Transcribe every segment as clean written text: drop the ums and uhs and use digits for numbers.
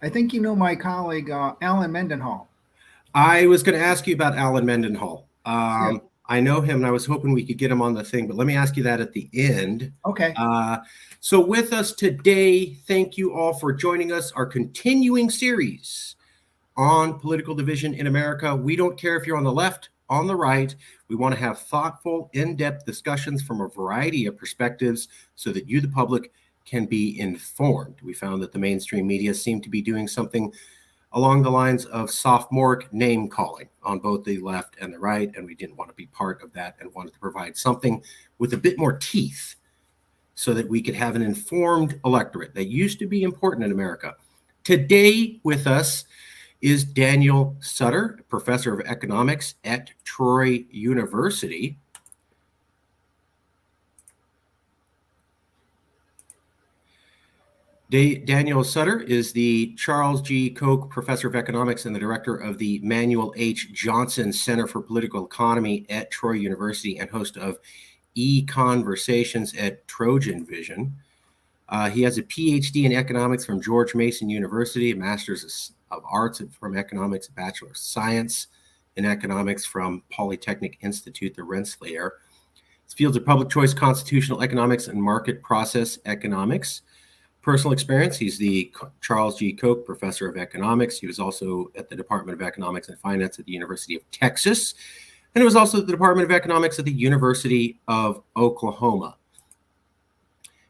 I think you know my colleague, Alan Mendenhall. I was going to ask you about Alan Mendenhall. Yeah. I know him, and I was hoping we could get him on the thing, but let me ask you that at the end. Okay. Uh, so, with us today, thank you all for joining us. Our continuing series on political division in America. We don't care if you're on the left, on the right. We want to have thoughtful, in depth discussions from a variety of perspectives so that you, the public, can be informed. We found that the mainstream media seem to be doing something along the lines of sophomoric name calling on both the left and the right, and we didn't want to be part of that and wanted to provide something with a bit more teeth so that we could have an informed electorate that used to be important in America. Today with us is Daniel Sutter, professor of economics at Troy University. Daniel Sutter is the Charles G. Koch Professor of Economics and the director of the Manuel H. Johnson Center for Political Economy at Troy University and host of E-Conversations at Trojan Vision. He has a PhD in economics from George Mason University, a master's of arts from economics, a bachelor of science in economics from Polytechnic Institute, the Rensselaer. His fields are public choice, constitutional economics, and market process economics. Personal experience, he's the Charles G. Koch Professor of Economics. He was also at the Department of Economics and Finance at the University of Texas. And he was also at the Department of Economics at the University of Oklahoma.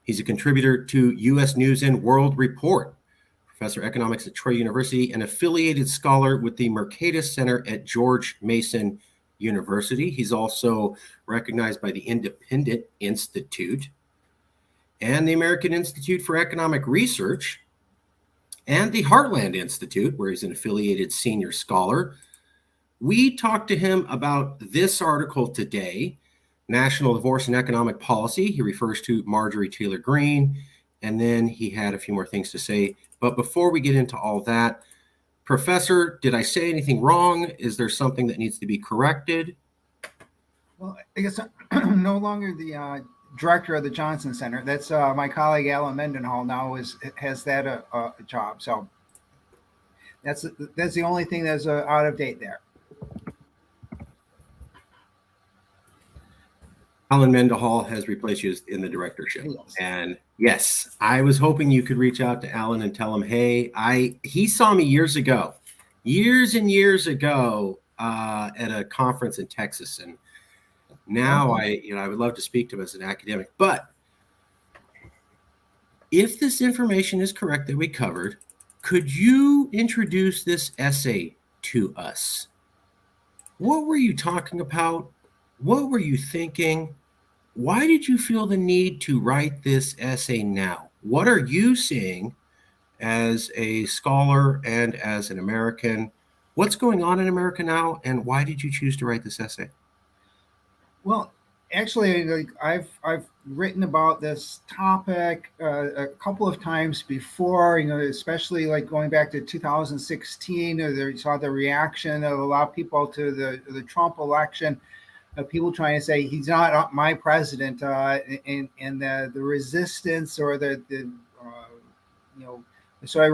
He's a contributor to U.S. News and World Report, professor of economics at Troy University, and affiliated scholar with the Mercatus Center at George Mason University. He's also recognized by the Independent Institute and the American Institute for Economic Research and the Heartland Institute, where he's an affiliated senior scholar. We talked to him about this article today, National Divorce and Economic Policy. He refers to Marjorie Taylor Greene, and then he had a few more things to say. But before we get into all that, Professor, did I say anything wrong? Is there something that needs to be corrected? Well, I guess I'm no longer the director of the Johnson Center. That's my colleague Alan Mendenhall now has that job. So that's the only thing that's out of date there. Alan Mendenhall has replaced you in the directorship. Yes. And yes, I was hoping you could reach out to Alan and tell him, hey, he saw me years and years ago at a conference in Texas. And now I would love to speak to him as an academic. But if this information is correct that we covered, could you introduce this essay to us? What were you talking about? What were you thinking? Why did you feel the need to write this essay now? What are you seeing as a scholar and as an American? What's going on in America now, and why did you choose to write this essay? Well, actually, like I've written about this topic a couple of times before. Especially like going back to 2016. You saw the reaction of a lot of people to the Trump election. People trying to say he's not my president, and the resistance or the So I've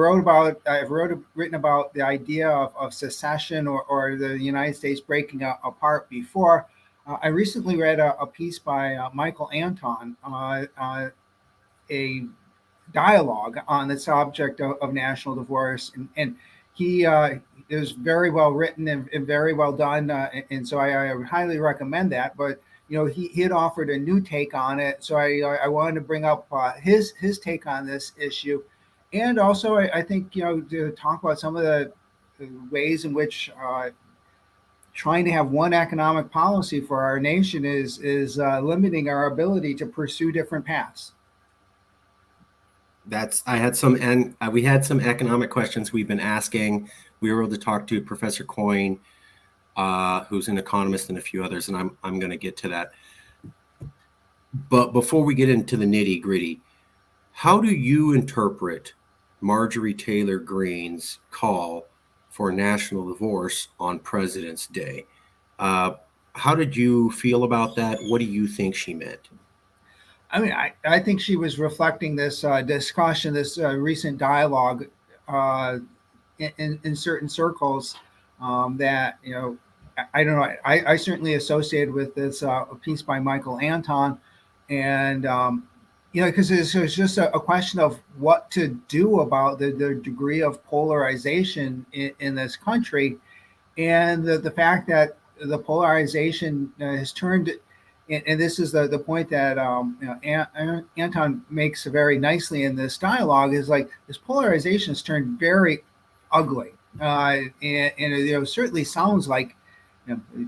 written about the idea of secession or the United States breaking apart before. I recently read a piece by Michael Anton, a dialogue on the subject of national divorce, and he it was very well written and very well done, and so I would highly recommend that. But he had offered a new take on it, so I wanted to bring up his take on this issue, and also I think to talk about some of the ways in which trying to have one economic policy for our nation is limiting our ability to pursue different paths. I had some, and we had some economic questions we've been asking. We were able to talk to Professor Coyne, who's an economist, and a few others, and I'm going to get to that. But before we get into the nitty gritty, how do you interpret Marjorie Taylor Greene's call for national divorce on President's Day? How did you feel about that? What do you think she meant? I mean, I think she was reflecting this discussion, this recent dialogue in certain circles that I don't know. I certainly associated with this piece by Michael Anton, and because it's just a question of what to do about the degree of polarization in this country, and the fact that the polarization has turned. And this is the point that Anton makes very nicely in this dialogue is like this polarization has turned very ugly, and certainly sounds like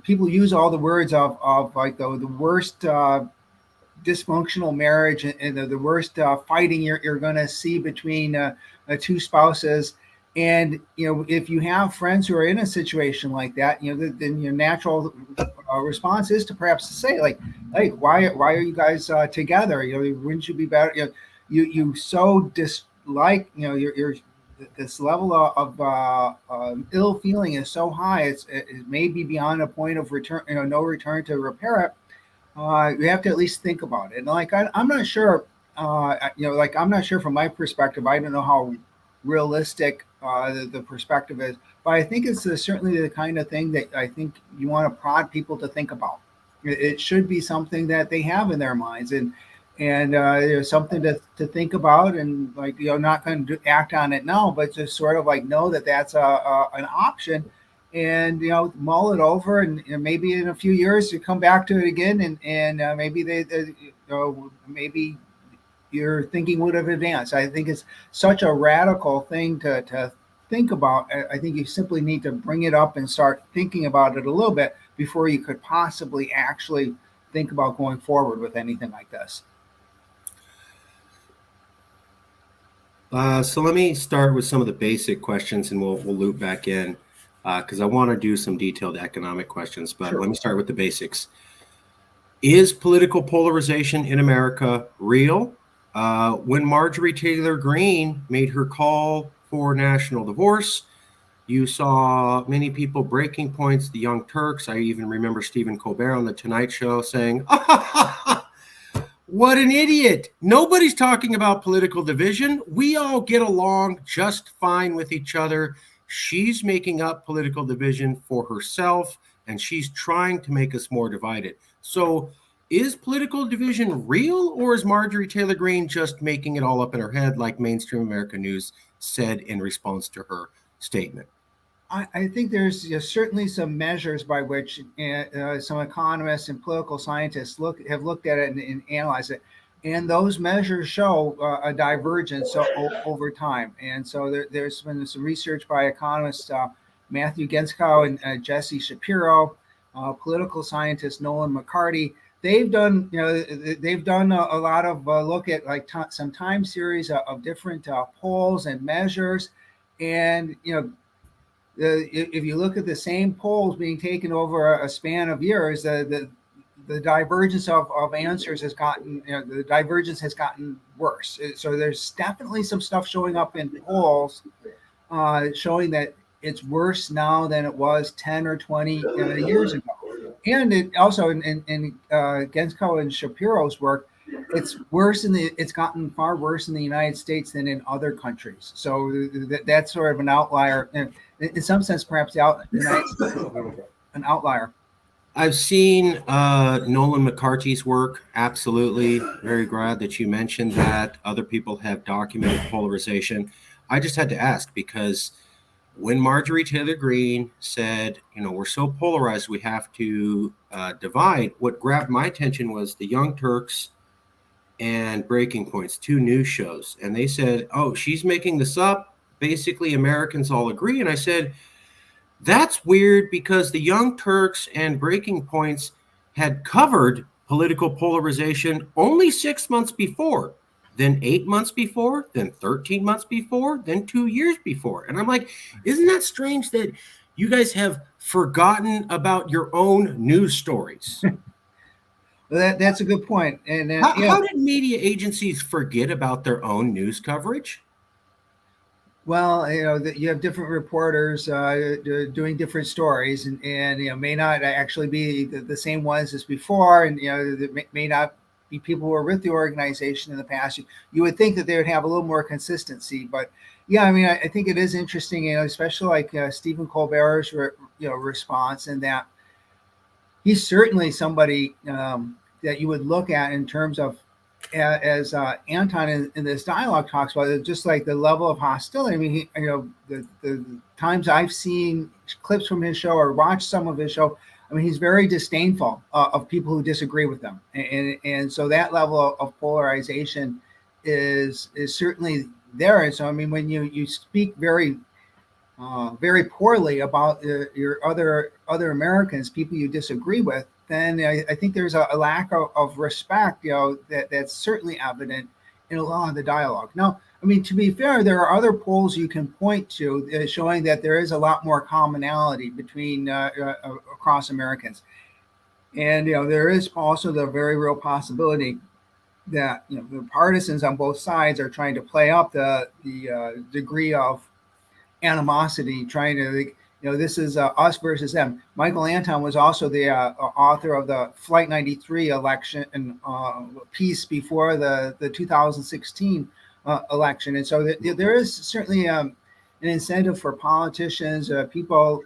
people use all the words of like the worst dysfunctional marriage and the worst fighting you're going to see between two spouses. And if you have friends who are in a situation like that, then your natural response is to perhaps say like, "Hey, why are you guys together? Wouldn't you be better? You so dislike your this level of ill feeling is so high, it may be beyond a point of return, no return to repair it. You have to at least think about it." And like I'm not sure, like I'm not sure from my perspective. I don't know how realistic the perspective is, but I think it's certainly the kind of thing that I think you want to prod people to think about. It should be something that they have in their minds, and something to think about, and like not going to act on it now, but just sort of like know that that's an option, and mull it over, and maybe in a few years you come back to it again, and maybe maybe your thinking would have advanced. I think it's such a radical thing to think about. I think you simply need to bring it up and start thinking about it a little bit before you could possibly actually think about going forward with anything like this. So let me start with some of the basic questions, and we'll loop back in because I want to do some detailed economic questions. But Sure. Let me start with the basics. Is political polarization in America real? When Marjorie Taylor Greene made her call for national divorce, you saw many people breaking points, the Young Turks. I even remember Stephen Colbert on The Tonight Show saying, "What an idiot. Nobody's talking about political division. We all get along just fine with each other. She's making up political division for herself, and she's trying to make us more divided." So is political division real, or is Marjorie Taylor Greene just making it all up in her head, like mainstream American news said in response to her statement? I think there's certainly some measures by which some economists and political scientists have looked at it and analyzed it, and those measures show a divergence over time. And so there's been some research by economists Matthew Genskow and Jesse Shapiro, political scientist Nolan McCarty. They've done a lot of look at like some time series of different polls and measures, and if you look at the same polls being taken over a span of years, the divergence of answers has gotten the divergence has gotten worse. So there's definitely some stuff showing up in polls showing that it's worse now than it was 10 or 20 years ago. And it also in Genskow and Shapiro's work, it's gotten far worse in the United States than in other countries. So that's sort of an outlier. And in some sense, perhaps an outlier. I've seen Nolan McCarty's work. Absolutely. Very glad that you mentioned that. Other people have documented polarization. I just had to ask because when Marjorie Taylor Greene said, we're so polarized, we have to divide, what grabbed my attention was the Young Turks and Breaking Points, two news shows. And they said, "Oh, she's making this up. Basically, Americans all agree." And I said, that's weird because the Young Turks and Breaking Points had covered political polarization only 6 months before, then 8 months before, then 13 months before, then 2 years before. And I'm like, isn't that strange that you guys have forgotten about your own news stories? That's a good point. And how did media agencies forget about their own news coverage? Well, you have different reporters doing different stories, and may not actually be the same ones as before, and may not people who were with the organization in the past. You would think that they would have a little more consistency, but yeah, I mean, I think it is interesting, especially like Stephen Colbert's response, and that he's certainly somebody that you would look at in terms of as Anton in this dialogue talks about it, just like the level of hostility. I mean, the times I've seen clips from his show or watched some of his show, I mean, he's very disdainful of people who disagree with them, and so that level of polarization is certainly there. And so, I mean, when you speak very poorly about your other Americans, people you disagree with, then I think there's a lack of respect, that's certainly evident in a lot of the dialogue. Now, I mean, to be fair, there are other polls you can point to showing that there is a lot more commonality between across Americans, and there is also the very real possibility that the partisans on both sides are trying to play up the degree of animosity, trying to, this is us versus them. Michael Anton was also the author of the Flight 93 election and piece before the 2016 election. And so there is certainly an incentive for politicians, people,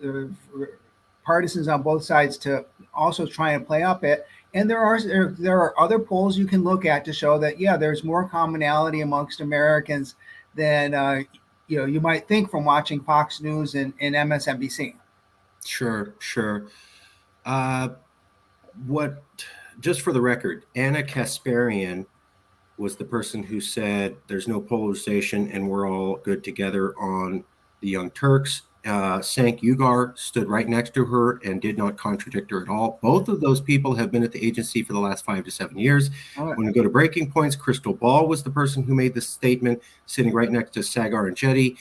partisans on both sides to also try and play up it. And there are other polls you can look at to show that, yeah, there's more commonality amongst Americans than you might think from watching Fox News and MSNBC. Sure. Just for the record, Anna Kasparian was the person who said there's no polarization and we're all good together on the Young Turks. Cenk Uygur stood right next to her and did not contradict her at all. Both of those people have been at the agency for the last 5 to 7 years. Right. When we go to breaking points, Crystal Ball was the person who made this statement, sitting right next to Sagar and Jetty,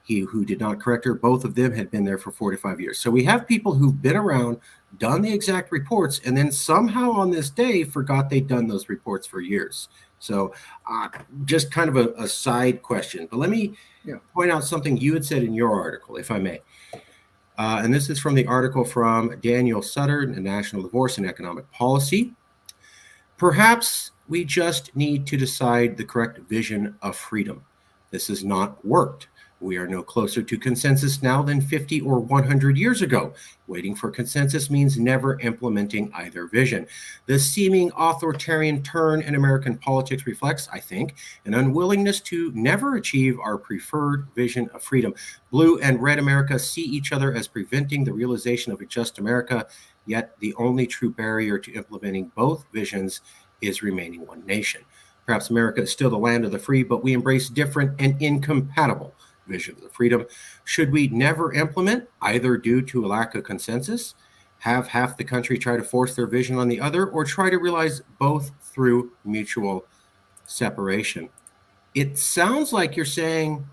who did not correct her. Both of them had been there for 4 to 5 years. So we have people who've been around, done the exact reports, and then somehow on this day forgot they'd done those reports for years. So just kind of a side question, but let me point out something you had said in your article, if I may. And this is from the article from Daniel Sutter, National Divorce and Economic Policy. Perhaps we just need to decide the correct vision of freedom. This has not worked. We are no closer to consensus now than 50 or 100 years ago. Waiting for consensus means never implementing either vision. The seeming authoritarian turn in American politics reflects, I think, an unwillingness to never achieve our preferred vision of freedom. Blue and red America see each other as preventing the realization of a just America, yet the only true barrier to implementing both visions is remaining one nation. Perhaps America is still the land of the free, but we embrace different and incompatible visions of freedom. Should we never implement, either due to a lack of consensus, have half the country try to force their vision on the other, or try to realize both through mutual separation? It sounds like you're saying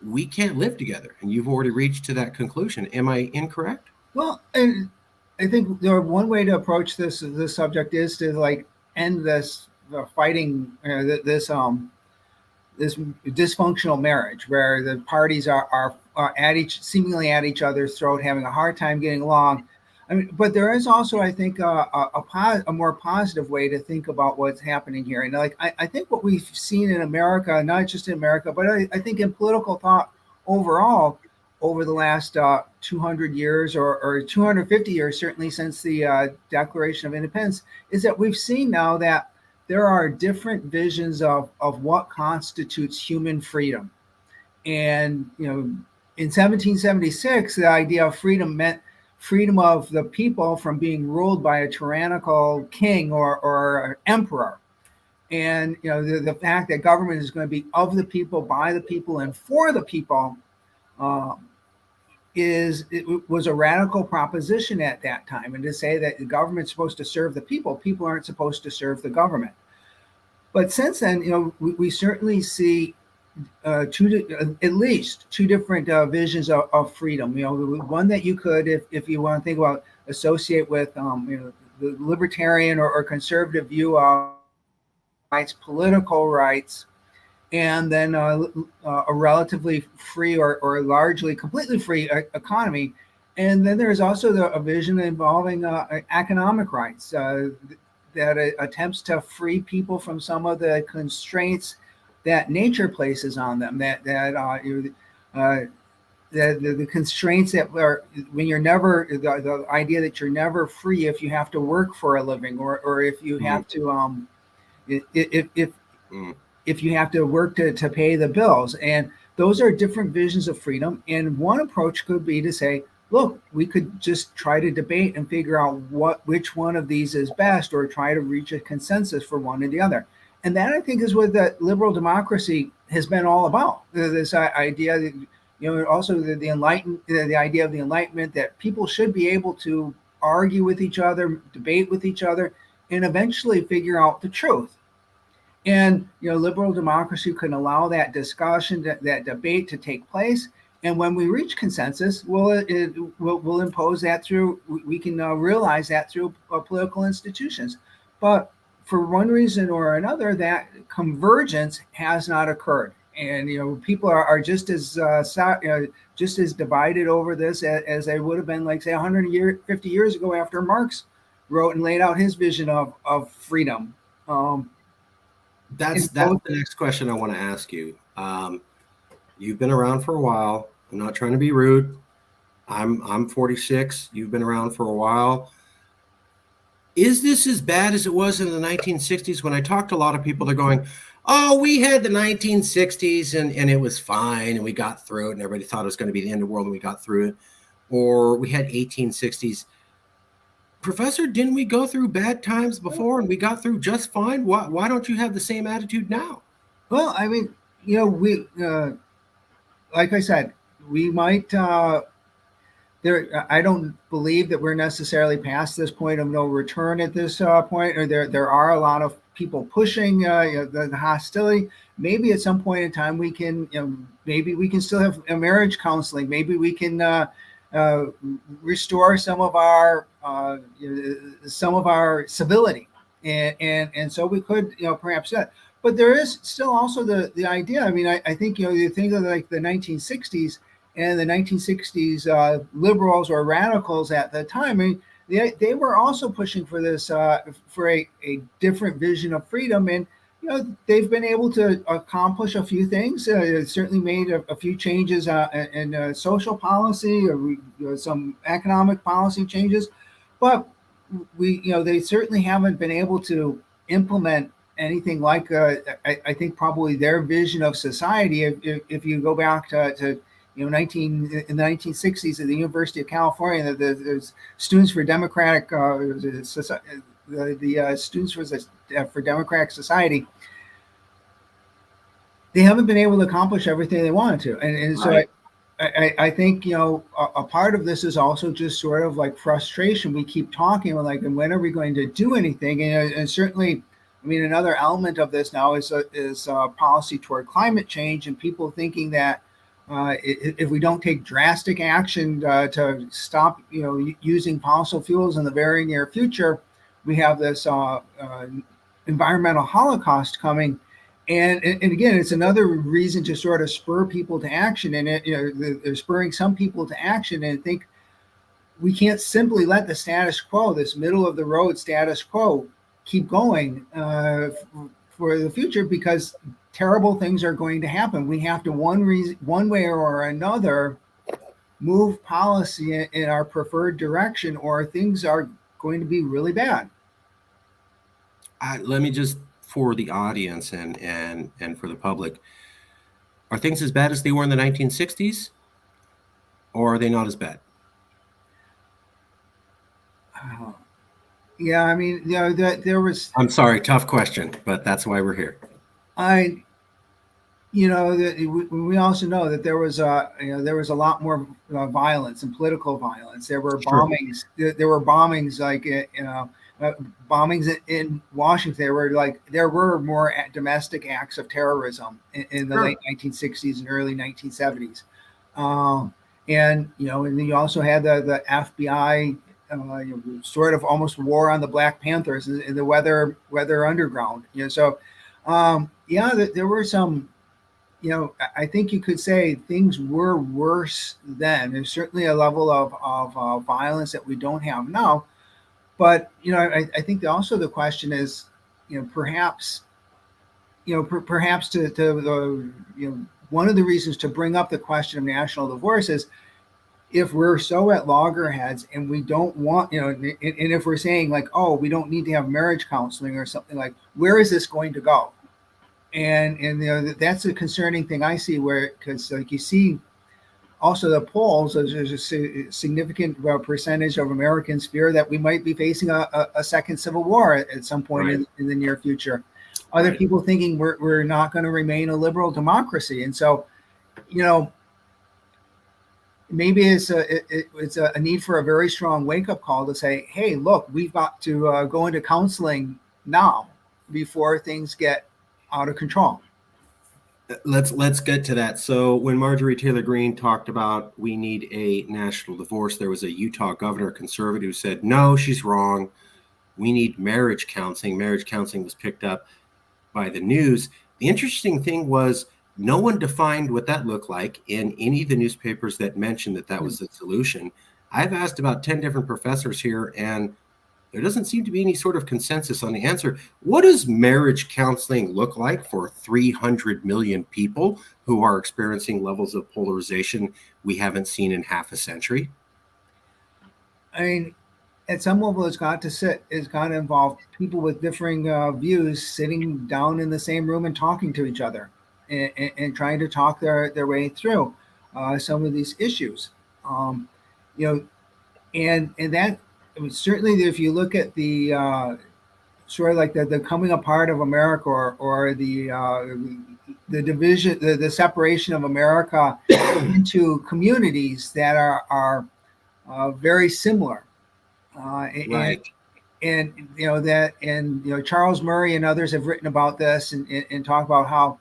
we can't live together, and you've already reached to that conclusion. Am I incorrect? Well, and I think one way to approach this subject is to end this fighting, this dysfunctional marriage where the parties are seemingly at each other's throat, having a hard time getting along. I mean, but there is also, I think, a more positive way to think about what's happening here. And I think what we've seen in America, not just in America, but I think in political thought overall over the last 200 years or 250 years, certainly since the Declaration of Independence, is that we've seen now that there are different visions of what constitutes human freedom. And, in 1776, the idea of freedom meant freedom of the people from being ruled by a tyrannical king or emperor. And, the fact that government is going to be of the people, by the people, and for the people it was a radical proposition at that time. And to say that the government's supposed to serve the people aren't supposed to serve the government. But since then, we certainly see at least two different visions of freedom. One that you could, if you want to think about, associate with the libertarian or conservative view of rights, political rights, and then a relatively free or largely completely free economy. And then there's also a vision involving economic rights. that attempts to free people from some of the constraints that nature places on them. The constraints that are when you're never the idea that you're never free if you have to work for a living, or if you have to if Mm. if you have to work to pay the bills. And those are different visions of freedom. And one approach could be to say, look, we could just try to debate and figure out which one of these is best, or try to reach a consensus for one or the other. And that, I think, is what the liberal democracy has been all about. This idea that, also the enlightened, the idea of the Enlightenment, that people should be able to argue with each other, debate with each other, and eventually figure out the truth. And liberal democracy can allow that discussion, that debate to take place. And when we reach consensus, we'll impose that through. We can realize that through political institutions. But for one reason or another, that convergence has not occurred. And people are just as divided over this as they would have been, like, say, 50 years ago, after Marx wrote and laid out his vision of freedom. That's the next question I want to ask you. You've been around for a while. I'm not trying to be rude. I'm 46. You've been around for a while. Is this as bad as it was in the 1960s? When I talk to a lot of people, they're going, oh, we had the 1960s and it was fine and we got through it, and everybody thought it was going to be the end of the world and we got through it. Or we had 1860s. Professor, didn't we go through bad times before and we got through just fine? Why don't you have the same attitude now? Well, I mean, we like I said, we might I don't believe that we're necessarily past this point of no return at this point, or there are a lot of people pushing the hostility. Maybe at some point in time we can, maybe we can still have marriage counseling. Maybe we can restore some of our civility, and so we could, perhaps that. But there is still also the idea. I mean, I think, you think of like the 1960s and the 1960s liberals or radicals at the time. I mean, they were also pushing for this for a different vision of freedom, and they've been able to accomplish a few things. Certainly made a few changes in social policy, or some economic policy changes, but they certainly haven't been able to implement anything like I think probably their vision of society. If you go back to in the 1960s at the University of California, the Students for Democratic Students for Democratic Society, they haven't been able to accomplish everything they wanted to, and so Right. I think a part of this is also just sort of like frustration. We keep talking, we're like, and when are we going to do anything? And certainly, I mean, another element of this now is policy toward climate change, and people thinking that if we don't take drastic action to stop, using fossil fuels in the very near future, we have this environmental holocaust coming. And again, it's another reason to sort of spur people to action. And they're spurring some people to action, and think we can't simply let the status quo, this middle of the road status quo, keep going for the future, because terrible things are going to happen. We have to one way or another move policy in our preferred direction, or things are going to be really bad. Let me just, for the audience and for the public, are things as bad as they were in the 1960s, or are they not as bad? Yeah, I mean, there was. I'm sorry, tough question, but that's why we're here. We also know that there was a lot more violence and political violence. There were Sure. bombings. There were bombings, like bombings in Washington. There were more domestic acts of terrorism in the Sure. late 1960s and early 1970s. And you also had the FBI. Sort of almost war on the Black Panthers in the weather underground. So there were some. I think you could say things were worse then. There's certainly a level of violence that we don't have now. But I think also the question is, perhaps perhaps to the one of the reasons to bring up the question of national divorce is if we're so at loggerheads and we don't want, and if we're saying like, oh, we don't need to have marriage counseling or something, like, where is this going to go? And that's a concerning thing I see, where because like you see also the polls, there's a significant percentage of Americans fear that we might be facing a second civil war at some point Right. in the near future. Other Right. people thinking we're not going to remain a liberal democracy. And so, you know, maybe it's a need for a very strong wake up call to say, hey, look, we've got to go into counseling now before things get out of control. Let's get to that. So when Marjorie Taylor Greene talked about we need a national divorce, there was a Utah governor, conservative, who said, no, she's wrong. We need marriage counseling. Marriage counseling was picked up by the news. The interesting thing was no one defined what that looked like in any of the newspapers that mentioned that was the solution. I've asked about 10 different professors here, and there doesn't seem to be any sort of consensus on the answer. What does marriage counseling look like for 300 million people who are experiencing levels of polarization we haven't seen in half a century? I mean, at some level, it's got to involve people with differing views sitting down in the same room and talking to each other, and trying to talk their way through some of these issues. Um, you know, and that, I mean, certainly if you look at the sort of like the coming apart of America, or the division, the separation of America into communities that are very similar, Right. and that, and Charles Murray and others have written about this, and talk about how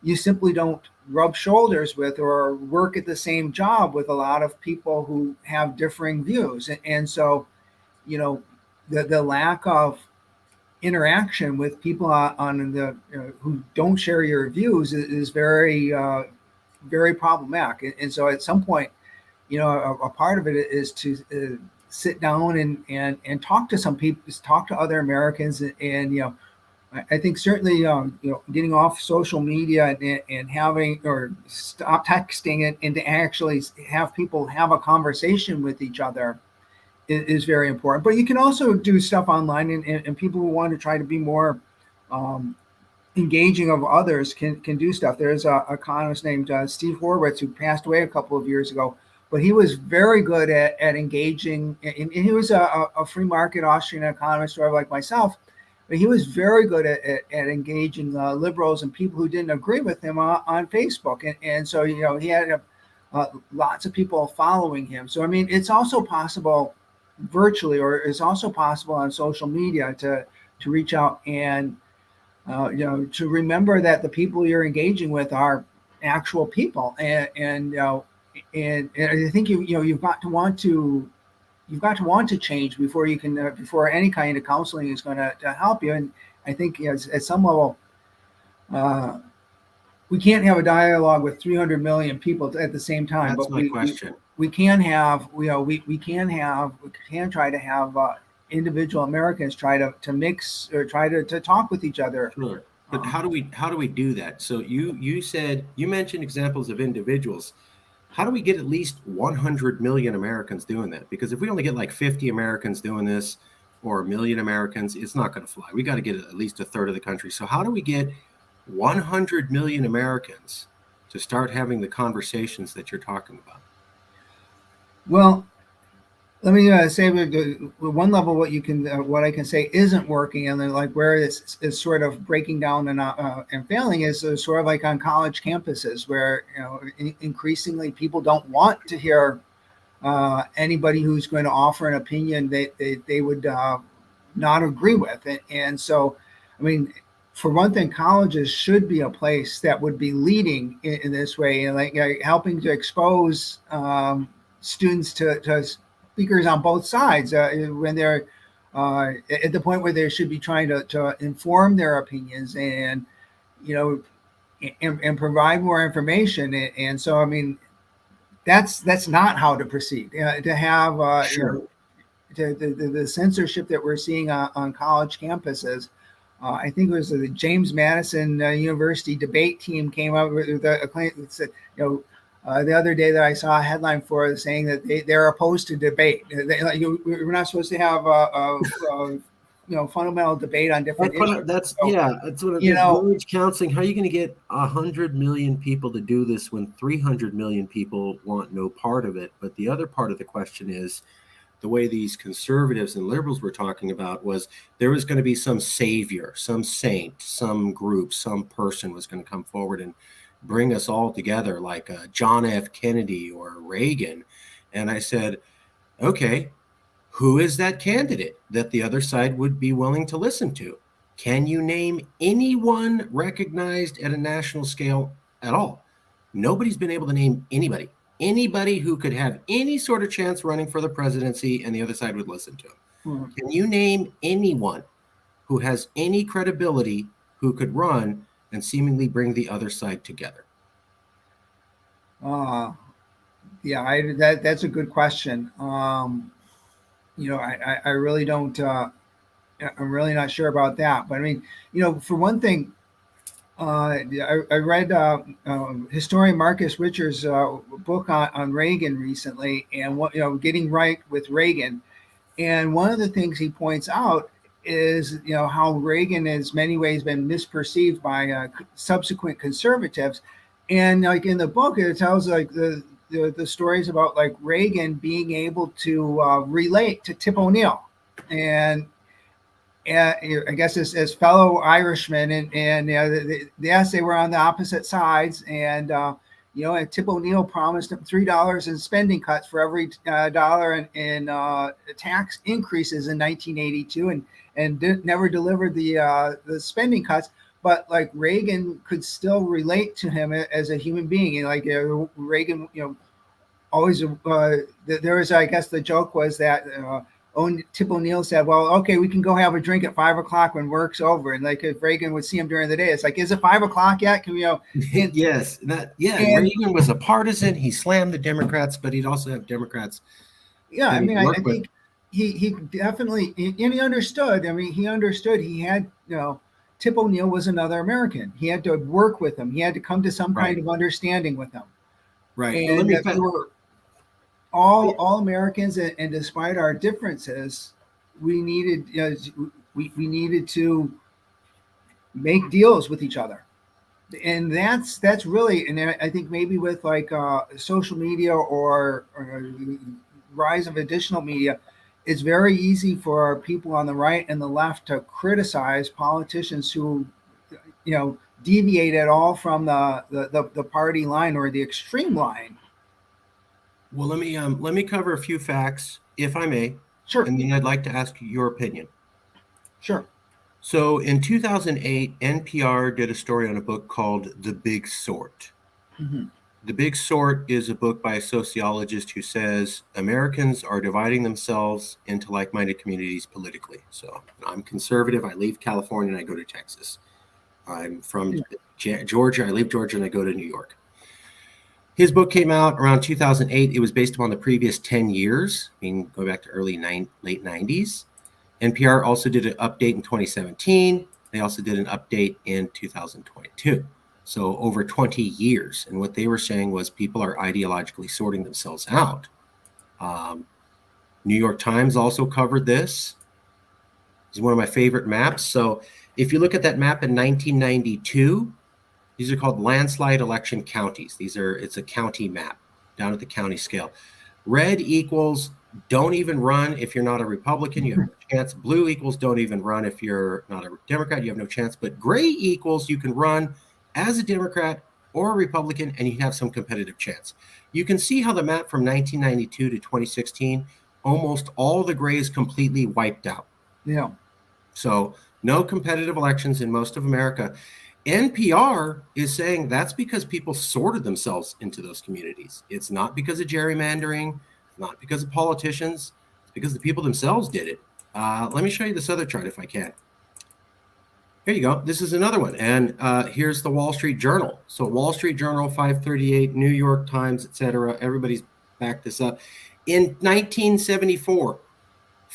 you simply don't rub shoulders with or work at the same job with a lot of people who have differing views, and so you know the lack of interaction with people on the who don't share your views is very very problematic. And so at some point, a part of it is to sit down and talk to some people, talk to other Americans, and I think certainly getting off social media, and having, or stop texting it, and to actually have people have a conversation with each other is very important. But you can also do stuff online, and people who want to try to be more um, engaging of others can do stuff. There's a economist named Steve Horwitz who passed away a couple of years ago, but he was very good at engaging, and he was a free market Austrian economist, sort of like myself, but he was very good at engaging liberals and people who didn't agree with him on Facebook, and so he had lots of people following him. So I mean, it's also possible virtually, or it's also possible on social media to reach out and to remember that the people you're engaging with are actual people, and I think you've got to want to change before you can before any kind of counseling is going to help you. And I think at some level, uh, we can't have a dialogue with 300 million people at the same time, That's but my question. we can have, we can try to have individual Americans try to mix, or try to talk with each other. Sure. But Um, how do we do that? So you mentioned examples of individuals. How do we get at least 100 million Americans doing that? Because if we only get like 50 Americans doing this, or a million Americans, it's not going to fly. We got to get at least a third of the country. So how do we get 100 million Americans to start having the conversations that you're talking about? well, let me say one level what I can say isn't working, and then like where it's sort of breaking down and failing is sort of like on college campuses, where increasingly people don't want to hear anybody who's going to offer an opinion they would not agree with. And so, I mean, for one thing, colleges should be a place that would be leading in this way, and like helping to expose students to speakers on both sides when they're at the point where they should be trying to inform their opinions, and you know and provide more information. And so, I mean, that's not how to proceed. To have Sure. to the censorship that we're seeing on college campuses. I think it was the James Madison University debate team came up with a claim that said, the other day that I saw a headline for it saying that they're opposed to debate. We're not supposed to have fundamental debate on different issues. That's what village counseling. How are you going to get 100 million people to do this when 300 million people want no part of it? But the other part of the question is, the way these conservatives and liberals were talking about was there was going to be some savior, some saint, some group, some person was going to come forward and bring us all together like John F. Kennedy or Reagan. And I said, okay, who is that candidate that the other side would be willing to listen to? Can you name anyone recognized at a national scale at all? Nobody's been able to name anybody who could have any sort of chance running for the presidency and the other side would listen to him. Mm-hmm. Can you name anyone who has any credibility who could run and seemingly bring the other side together? That's a good question. I really don't. I'm really not sure about that. But I mean, for one thing, I read historian Marcus Richards' book on Reagan recently, and getting right with Reagan. And one of the things he points out is how Reagan has many ways been misperceived by subsequent conservatives. And like in the book, it tells like the stories about like Reagan being able to relate to Tip O'Neill, and I guess as fellow Irishmen, and yes, they were on the opposite sides, and and Tip O'Neill promised him $3 in spending cuts for every dollar in tax increases in 1982, and never delivered the spending cuts. But like Reagan could still relate to him as a human being, and like Reagan, always there was, I guess the joke was that Tip O'Neill said, "Well, okay, we can go have a drink at 5 o'clock when work's over." And like if Reagan would see him during the day, it's like, "Is it 5 o'clock yet? Can we?" Yes, Reagan was a partisan. He slammed the Democrats, but he'd also have Democrats. Yeah, I mean, I think he definitely, and he understood. I mean, he understood. He had, Tip O'Neill was another American. He had to work with him. He had to come to some kind of understanding with him. Right. And we were all Americans, and despite our differences, we needed we needed to make deals with each other, and that's really, and I think maybe with like social media or rise of additional media, it's very easy for people on the right and the left to criticize politicians who deviate at all from the party line or the extreme line. Well, let me cover a few facts, if I may. Sure. And then I'd like to ask your opinion. Sure. So in 2008, NPR did a story on a book called The Big Sort. Mm-hmm. The Big Sort is a book by a sociologist who says Americans are dividing themselves into like-minded communities politically. So I'm conservative. I leave California and I go to Texas. I'm from Georgia. I leave Georgia and I go to New York. His book came out around 2008. It was based upon the previous 10 years, go back to late 90s. NPR also did an update in 2017. They also did an update in 2022. So over 20 years. And what they were saying was people are ideologically sorting themselves out. New York Times also covered this. It's one of my favorite maps. So if you look at that map in 1992, these are called landslide election counties. It's a county map down at the county scale. Red equals don't even run if you're not a Republican, you have no chance. Blue equals don't even run if you're not a Democrat, you have no chance. But gray equals you can run as a Democrat or a Republican and you have some competitive chance. You can see how the map from 1992 to 2016, almost all the gray is completely wiped out. Yeah. So no competitive elections in most of America. NPR is saying that's because people sorted themselves into those communities. It's not because of gerrymandering, not because of politicians, it's because the people themselves did it. Let me show you this other chart if I can. Here you go. This is another one. And here's the Wall Street Journal. So Wall Street Journal, 538, New York Times, etc. Everybody's backed this up. In 1974,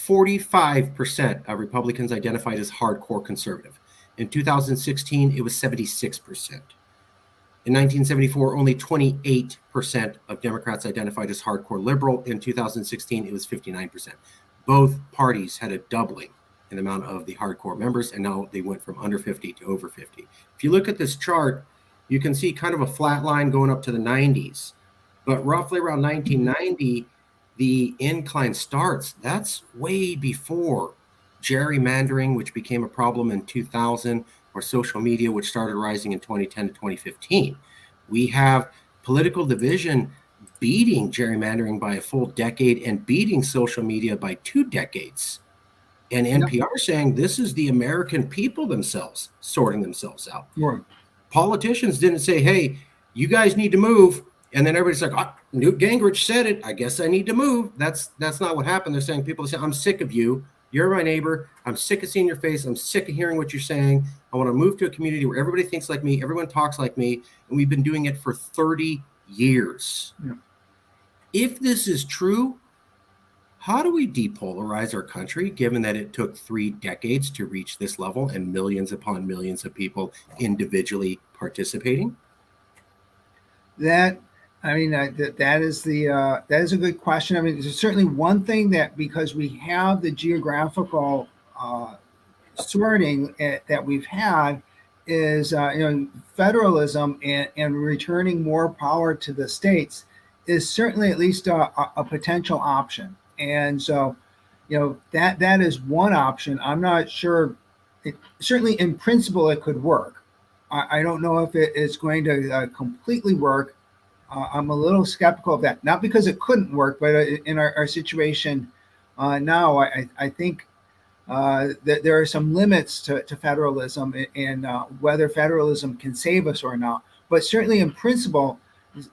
45% of Republicans identified as hardcore conservative. In 2016, it was 76%. In 1974, only 28% of Democrats identified as hardcore liberal. In 2016, it was 59%. Both parties had a doubling in the amount of the hardcore members, and now they went from under 50 to over 50. If you look at this chart, you can see kind of a flat line going up to the 90s. But roughly around 1990, the incline starts. That's way before gerrymandering, which became a problem in 2000, or social media, which started rising in 2010 to 2015. We have political division beating gerrymandering by a full decade and beating social media by 2 decades. And NPR saying this is the American people themselves sorting themselves out. Right. Politicians didn't say, hey, you guys need to move. And then everybody's like, oh, Newt Gingrich said it. I guess I need to move. That's not what happened. They're saying, people say, I'm sick of you. You're my neighbor. I'm sick of seeing your face. I'm sick of hearing what you're saying. I want to move to a community where everybody thinks like me. Everyone talks like me. And we've been doing it for 30 years. Yeah. If this is true, how do we depolarize our country, given that it took 3 decades to reach this level and millions upon millions of people individually participating? That is a good question. I mean, there's certainly one thing that, because we have the geographical sorting that we've had, is federalism and returning more power to the states is certainly at least a potential option. And so, that is one option. I'm not sure. Certainly, in principle, it could work. I don't know if it is going to completely work. I'm a little skeptical of that. Not because it couldn't work, but in our situation now, I think that there are some limits to federalism and whether federalism can save us or not. But certainly in principle,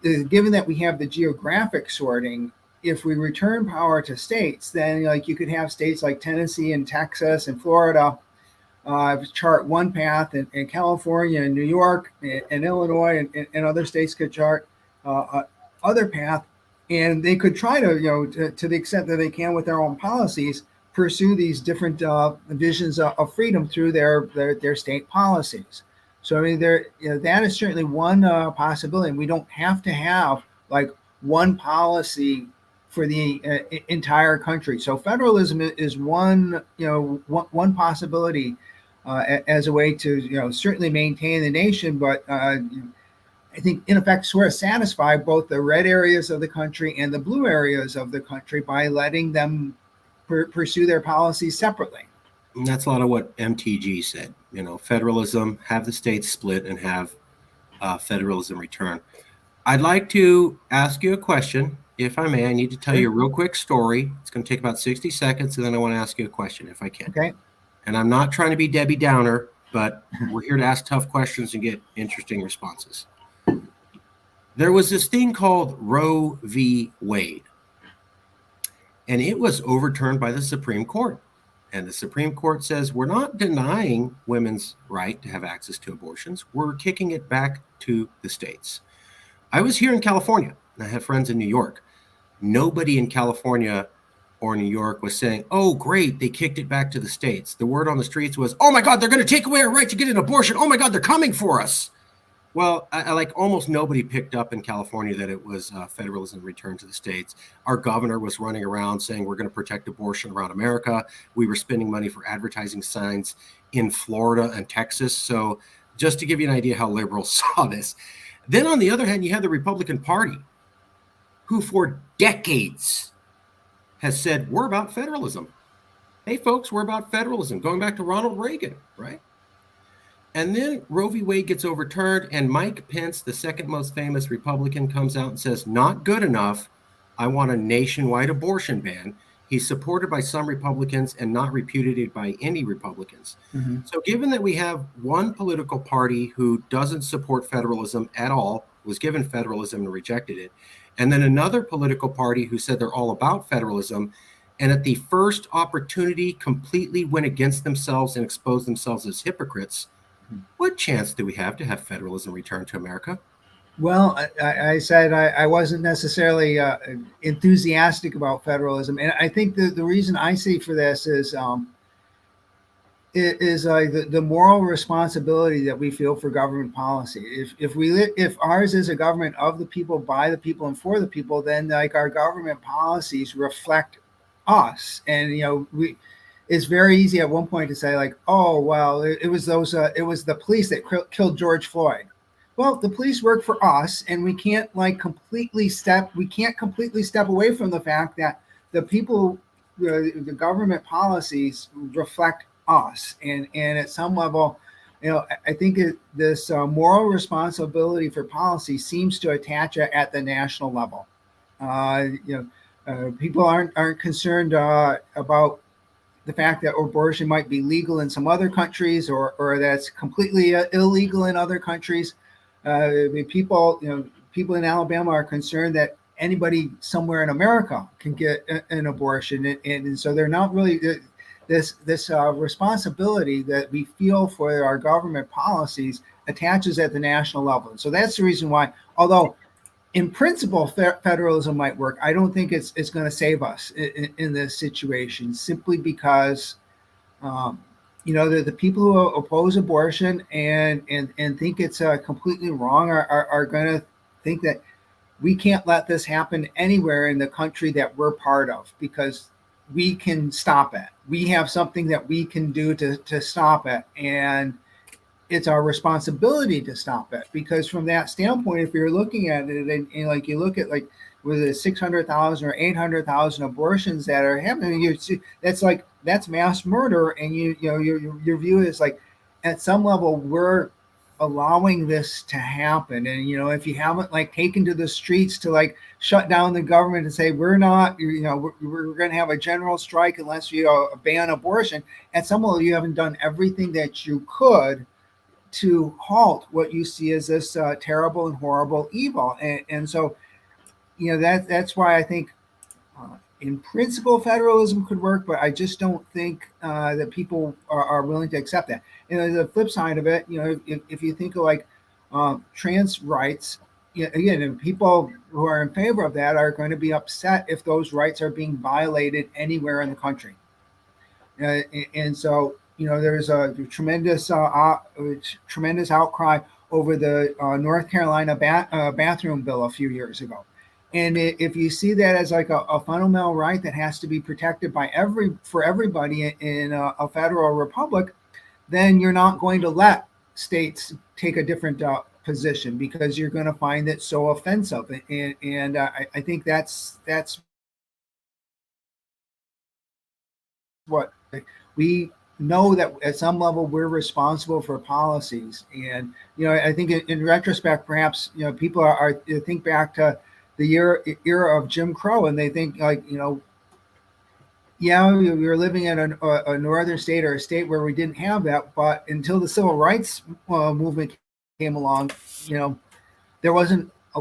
given that we have the geographic sorting, if we return power to states, then you could have states like Tennessee and Texas and Florida chart one path, and California and New York and Illinois and other states could chart other path, and they could try to the extent that they can with their own policies, pursue these different visions of freedom through their state policies. So I mean, that is certainly one possibility. And we don't have to have like one policy for the entire country. So federalism is one possibility as a way to certainly maintain the nation, but I think in effect sort of satisfy both the red areas of the country and the blue areas of the country by letting them pursue their policies separately. And that's a lot of what MTG said. Federalism, have the states split, and have federalism return. I'd like to ask you a question, if I may. I need to tell you a real quick story. It's going to take about 60 seconds, and then I want to ask you a question, if I can. Okay. And I'm not trying to be Debbie Downer, but we're here to ask tough questions and get interesting responses. There was this thing called Roe v. Wade, and it was overturned by the Supreme Court. And the Supreme Court says, we're not denying women's right to have access to abortions. We're kicking it back to the states. I was here in California, and I have friends in New York. Nobody in California or New York was saying, oh, great, they kicked it back to the states. The word on the streets was, oh my God, they're going to take away our right to get an abortion. Oh my God, they're coming for us. Well, I like almost nobody picked up in California that it was federalism returned to the states. Our governor was running around saying we're going to protect abortion around America. We were spending money for advertising signs in Florida and Texas. So just to give you an idea how liberals saw this. Then on the other hand, you have the Republican Party, who for decades has said, we're about federalism. Hey, folks, we're about federalism, going back to Ronald Reagan, right? And then Roe v. Wade gets overturned, and Mike Pence, the second most famous Republican, comes out and says, not good enough. I want a nationwide abortion ban. He's supported by some Republicans and not repudiated by any Republicans. Mm-hmm. So given that we have one political party who doesn't support federalism at all, was given federalism and rejected it, and then another political party who said they're all about federalism, and at the first opportunity completely went against themselves and exposed themselves as hypocrites, what chance do we have to have federalism return to America? Well, I said I wasn't necessarily enthusiastic about federalism, and I think the reason I see for this is the moral responsibility that we feel for government policy. If ours is a government of the people, by the people, and for the people, then like our government policies reflect us. And we it's very easy at one point to say like, oh well, it was it was the police that killed George Floyd. Well, the police work for us, and we can't completely step away from the fact that the people, the government policies reflect us, and at some level, I think this moral responsibility for policy seems to attach at the national level. Uh, you People aren't concerned about the fact that abortion might be legal in some other countries, or that's completely illegal in other countries. People in Alabama are concerned that anybody somewhere in America can get an abortion, and so they're not really this responsibility that we feel for our government policies attaches at the national level. And so that's the reason why, although in principle, federalism might work. I don't think it's going to save us in this situation, simply because um, the people who oppose abortion and think it's completely wrong are going to think that we can't let this happen anywhere in the country that we're part of, because we can stop it. We have something that we can do to stop it, and it's our responsibility to stop it. Because from that standpoint, if you're looking at it, and like you look at like with the 600,000 or 800,000 abortions that are happening, that's mass murder. And your view is like, at some level, we're allowing this to happen. And if you haven't like taken to the streets to like shut down the government and say we're not, we're going to have a general strike unless you ban abortion, at some level you haven't done everything that you could to halt what you see as this terrible and horrible evil. And so, that's why I think, in principle, federalism could work, but I just don't think that people are willing to accept that. And the flip side of it, if you think of like trans rights, again, people who are in favor of that are going to be upset if those rights are being violated anywhere in the country. And so, there's a tremendous outcry over the North Carolina bathroom bill a few years ago. And if you see that as like a fundamental right that has to be protected for everybody in a federal republic, then you're not going to let states take a different position, because you're going to find it so offensive. And I think that's what we know, that at some level we're responsible for policies. And I think in retrospect, perhaps people are think back to the era of Jim Crow, and they think like, yeah, we were living in a northern state, or a state where we didn't have that. But until the civil rights movement came along, there wasn't a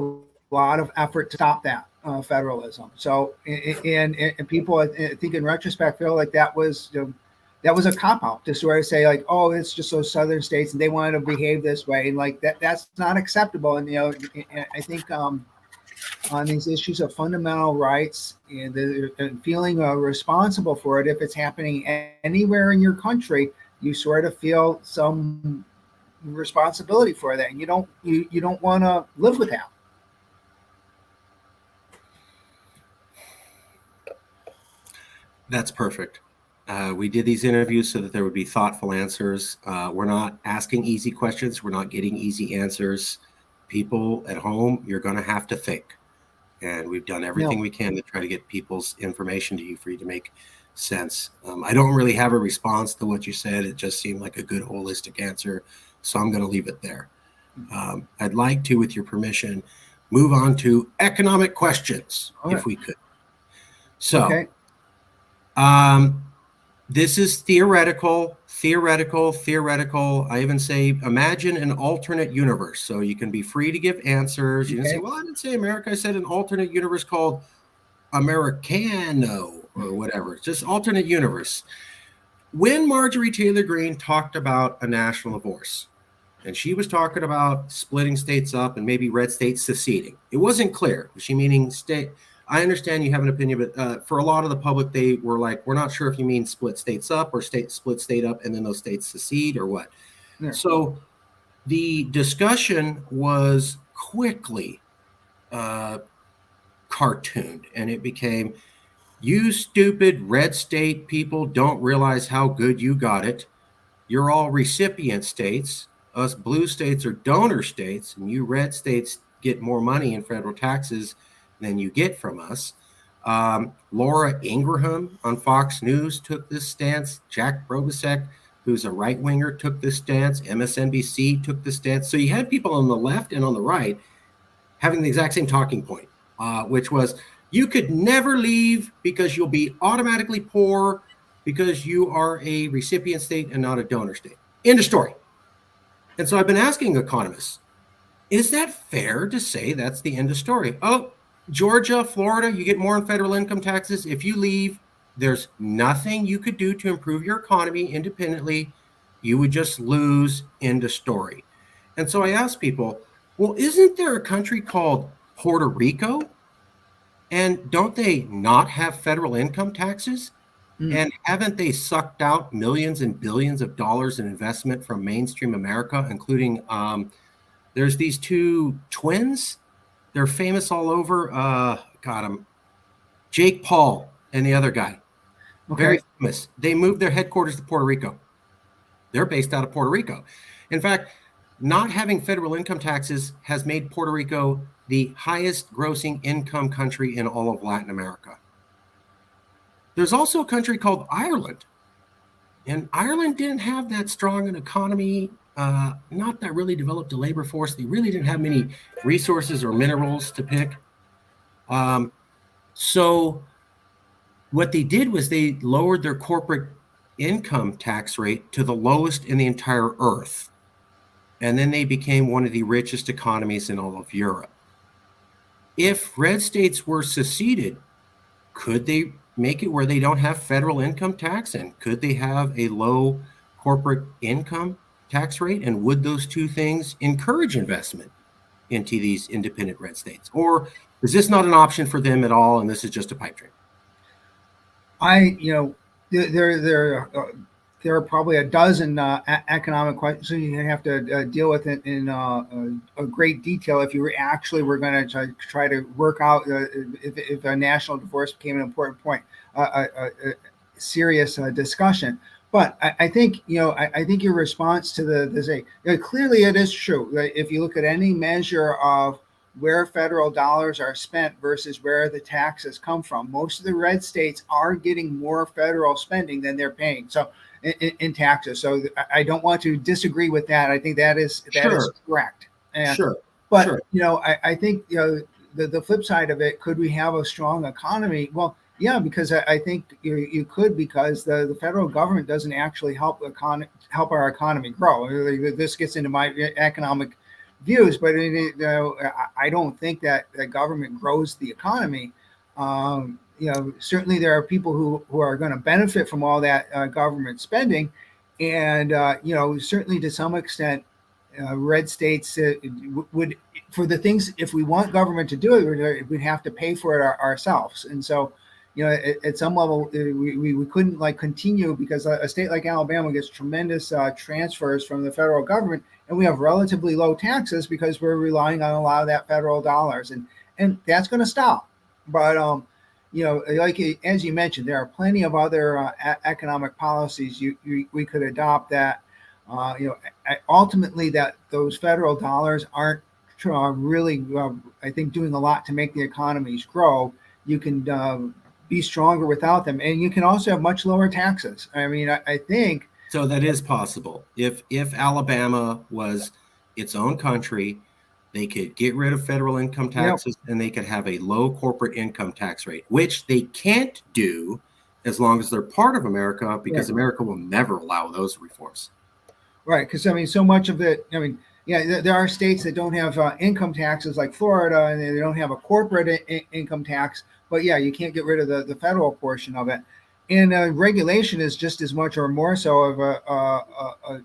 lot of effort to stop that federalism. So, and people, I think in retrospect, feel like that was a cop out to sort of say like, oh, it's just those southern states and they wanted to behave this way, and like that's not acceptable. And I think on these issues of fundamental rights and feeling responsible for it, if it's happening anywhere in your country, you sort of feel some responsibility for that, and you don't want to live with that. That's perfect. We did these interviews so that there would be thoughtful answers. We're not asking easy questions. We're not getting easy answers. People at home, you're going to have to think. And we've done everything we can to try to get people's information to you for you to make sense. I don't really have a response to what you said. It just seemed like a good holistic answer. So I'm going to leave it there. I'd like to, with your permission, move on to economic questions, if we could. So, okay. This is theoretical. I even say, imagine an alternate universe. So you can be free to give answers. You can say, well, I didn't say America. I said an alternate universe called Americano or whatever. Just alternate universe. When Marjorie Taylor Greene talked about a national divorce, and she was talking about splitting states up and maybe red states seceding. It wasn't clear. Was she meaning state? I understand you have an opinion, but for a lot of the public, they were like, we're not sure if you mean split states up or split state up and then those states secede or what. Yeah. So the discussion was quickly cartooned, and it became, you stupid red state people don't realize how good you got it. You're all recipient states. Us blue states are donor states, and you red states get more money in federal taxes than you get from us. Laura Ingraham on Fox News took this stance. Jack Probasek, who's a right winger, took this stance. MSNBC took this stance. So you had people on the left and on the right having the exact same talking point, which was, you could never leave because you'll be automatically poor because you are a recipient state and not a donor state. End of story. And so I've been asking economists, is that fair to say that's the end of story? Oh, Georgia, Florida, you get more in federal income taxes. If you leave, there's nothing you could do to improve your economy independently. You would just lose. End of story. And so I ask people, well, isn't there a country called Puerto Rico? And don't they not have federal income taxes? And haven't they sucked out millions and billions of dollars in investment from mainstream America, including there's these two twins. They're famous all over. Got them. Jake Paul and the other guy. Okay. Very famous. They moved their headquarters to Puerto Rico. They're based out of Puerto Rico. In fact, not having federal income taxes has made Puerto Rico the highest grossing income country in all of Latin America. There's also a country called Ireland. And Ireland didn't have that strong an economy, not that really developed a labor force. They really didn't have many resources or minerals to pick. So what they did was they lowered their corporate income tax rate to the lowest in the entire earth. And then they became one of the richest economies in all of Europe. If red states were seceded, could they make it where they don't have federal income tax? And could they have a low corporate income tax rate? And would those two things encourage investment into these independent red states? Or is this not an option for them at all, and this is just a pipe dream? There are probably a dozen economic questions you have to deal with it in a great detail if you actually were going to try to work out if a national divorce became an important point, a serious discussion. But I think I think your response to clearly it is true that if you look at any measure of where federal dollars are spent versus where the taxes come from, most of the red states are getting more federal spending than they're paying. So in taxes. So I don't want to disagree with that. I think that is correct. And, sure. But, sure. I think, the flip side of it, could we have a strong economy? Well, yeah, because I think you could, because the federal government doesn't actually help our economy grow. This gets into my economic views, but I don't think that the government grows the economy. Certainly there are people who are going to benefit from all that government spending, and certainly to some extent, red states would, for the things, if we want government to do it, we'd have to pay for it ourselves. And so, at some level, we couldn't continue, because a state like Alabama gets tremendous transfers from the federal government, and we have relatively low taxes because we're relying on a lot of that federal dollars, and that's going to stop. But like as you mentioned, there are plenty of other economic policies we could adopt that, ultimately that those federal dollars aren't really, I think, doing a lot to make the economies grow. You can be stronger without them, and you can also have much lower taxes. I mean, I think so. That is possible. If Alabama was its own country, they could get rid of federal income taxes, and they could have a low corporate income tax rate, which they can't do as long as they're part of America, because America will never allow those reforms. Right, because so much of it. There are states that don't have income taxes, like Florida, and they don't have a corporate income tax. But you can't get rid of the federal portion of it. And regulation is just as much or more so of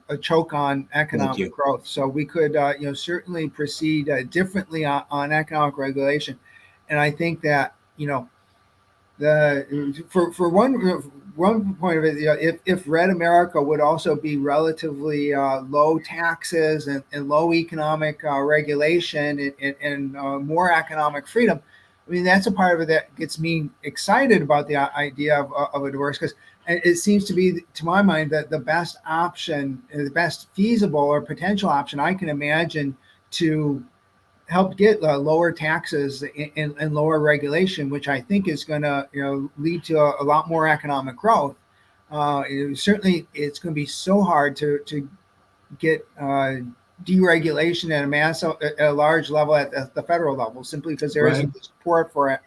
a choke on Thank economic you. growth. So we could, certainly proceed differently on economic regulation. And I think that, the for one point of it, if Red America would also be relatively low taxes and low economic regulation and more economic freedom, I mean that's a part of it that gets me excited about the idea of a divorce, because it seems to be, to my mind, that the best option, the best feasible or potential option I can imagine to help get lower taxes and lower regulation, which I think is going to lead to a lot more economic growth. Certainly, it's going to be so hard to get deregulation at at a large level at the federal level, simply because there Right. isn't the support for it.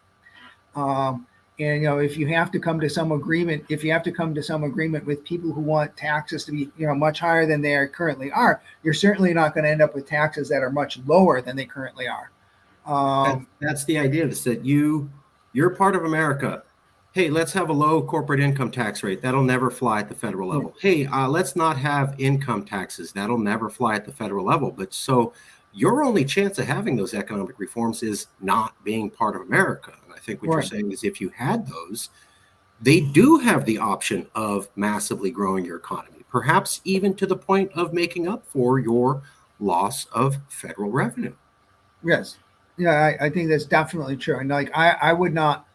Um, and if you have to come to some agreement, if you have to come to some agreement with people who want taxes to be much higher than they currently are, you're certainly not going to end up with taxes that are much lower than they currently are. That's the idea. Is that you're part of America. Hey, let's have a low corporate income tax rate. That'll never fly at the federal Yeah, level. Hey, let's not have income taxes. That'll never fly at the federal level. But so your only chance of having those economic reforms is not being part of America. And I think what you're right. saying is if you had those, they do have the option of massively growing your economy, perhaps even to the point of making up for your loss of federal revenue. Yes. Yeah, I think that's definitely true. And like I would not,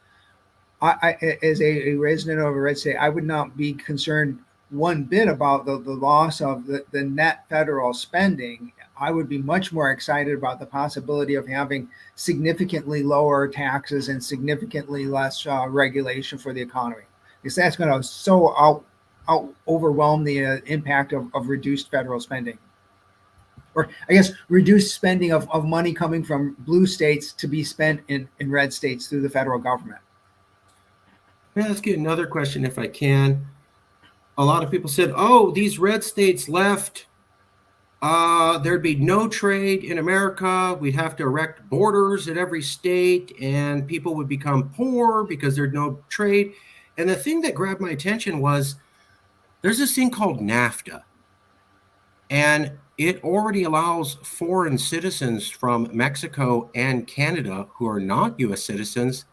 as a resident of a red state, I would not be concerned one bit about the loss of the net federal spending. I would be much more excited about the possibility of having significantly lower taxes and significantly less regulation for the economy, because that's going to out overwhelm the impact of reduced federal spending, or I guess reduced spending of money coming from blue states to be spent in red states through the federal government. Let's get another question if I can. A lot of people said, oh, these red states left. There'd be no trade in America. We'd have to erect borders at every state, and people would become poor because there'd no trade. And the thing that grabbed my attention was there's this thing called NAFTA, and it already allows foreign citizens from Mexico and Canada who are not U.S. citizens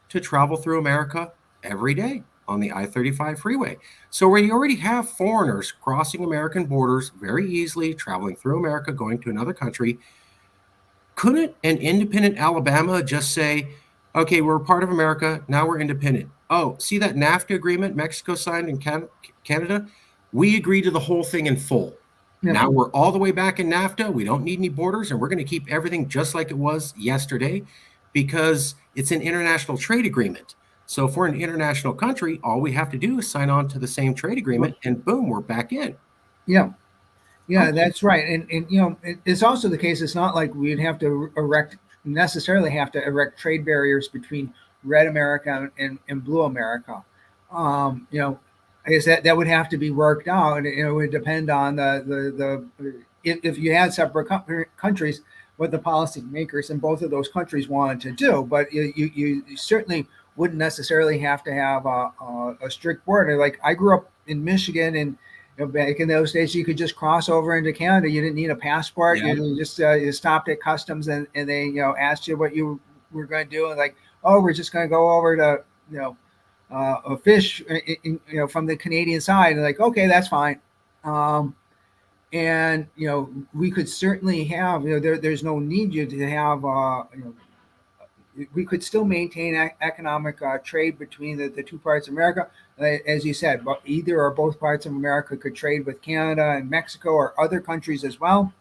to travel through America every day on the I-35 freeway. So we already have foreigners crossing American borders very easily, traveling through America, going to another country. Couldn't an independent Alabama just say, okay, we're part of America, now we're independent? Oh, see that NAFTA agreement Mexico signed in Canada? We agree to the whole thing in full. Yeah. Now we're all the way back in NAFTA. We don't need any borders, and we're going to keep everything just like it was yesterday because it's an international trade agreement. So if we're an international country, all we have to do is sign on to the same trade agreement, and boom, we're back in. Yeah. Yeah, Okay. that's right. And it's also the case. It's not like we'd have to necessarily have to erect trade barriers between red America and blue America. I guess that would have to be worked out. And it would depend on if you had separate countries, what the policymakers in both of those countries wanted to do. But you certainly wouldn't necessarily have to have a strict border. Like I grew up in Michigan, and back in those days, you could just cross over into Canada. You didn't need a passport. Yeah. You just you stopped at customs, and they asked you what you were going to do, and like, oh, we're just going to go over to a fish from the Canadian side, and like, okay, that's fine. And we could certainly have there's no need you to have we could still maintain economic trade between the two parts of America. As you said, but either or both parts of America could trade with Canada and Mexico or other countries as well.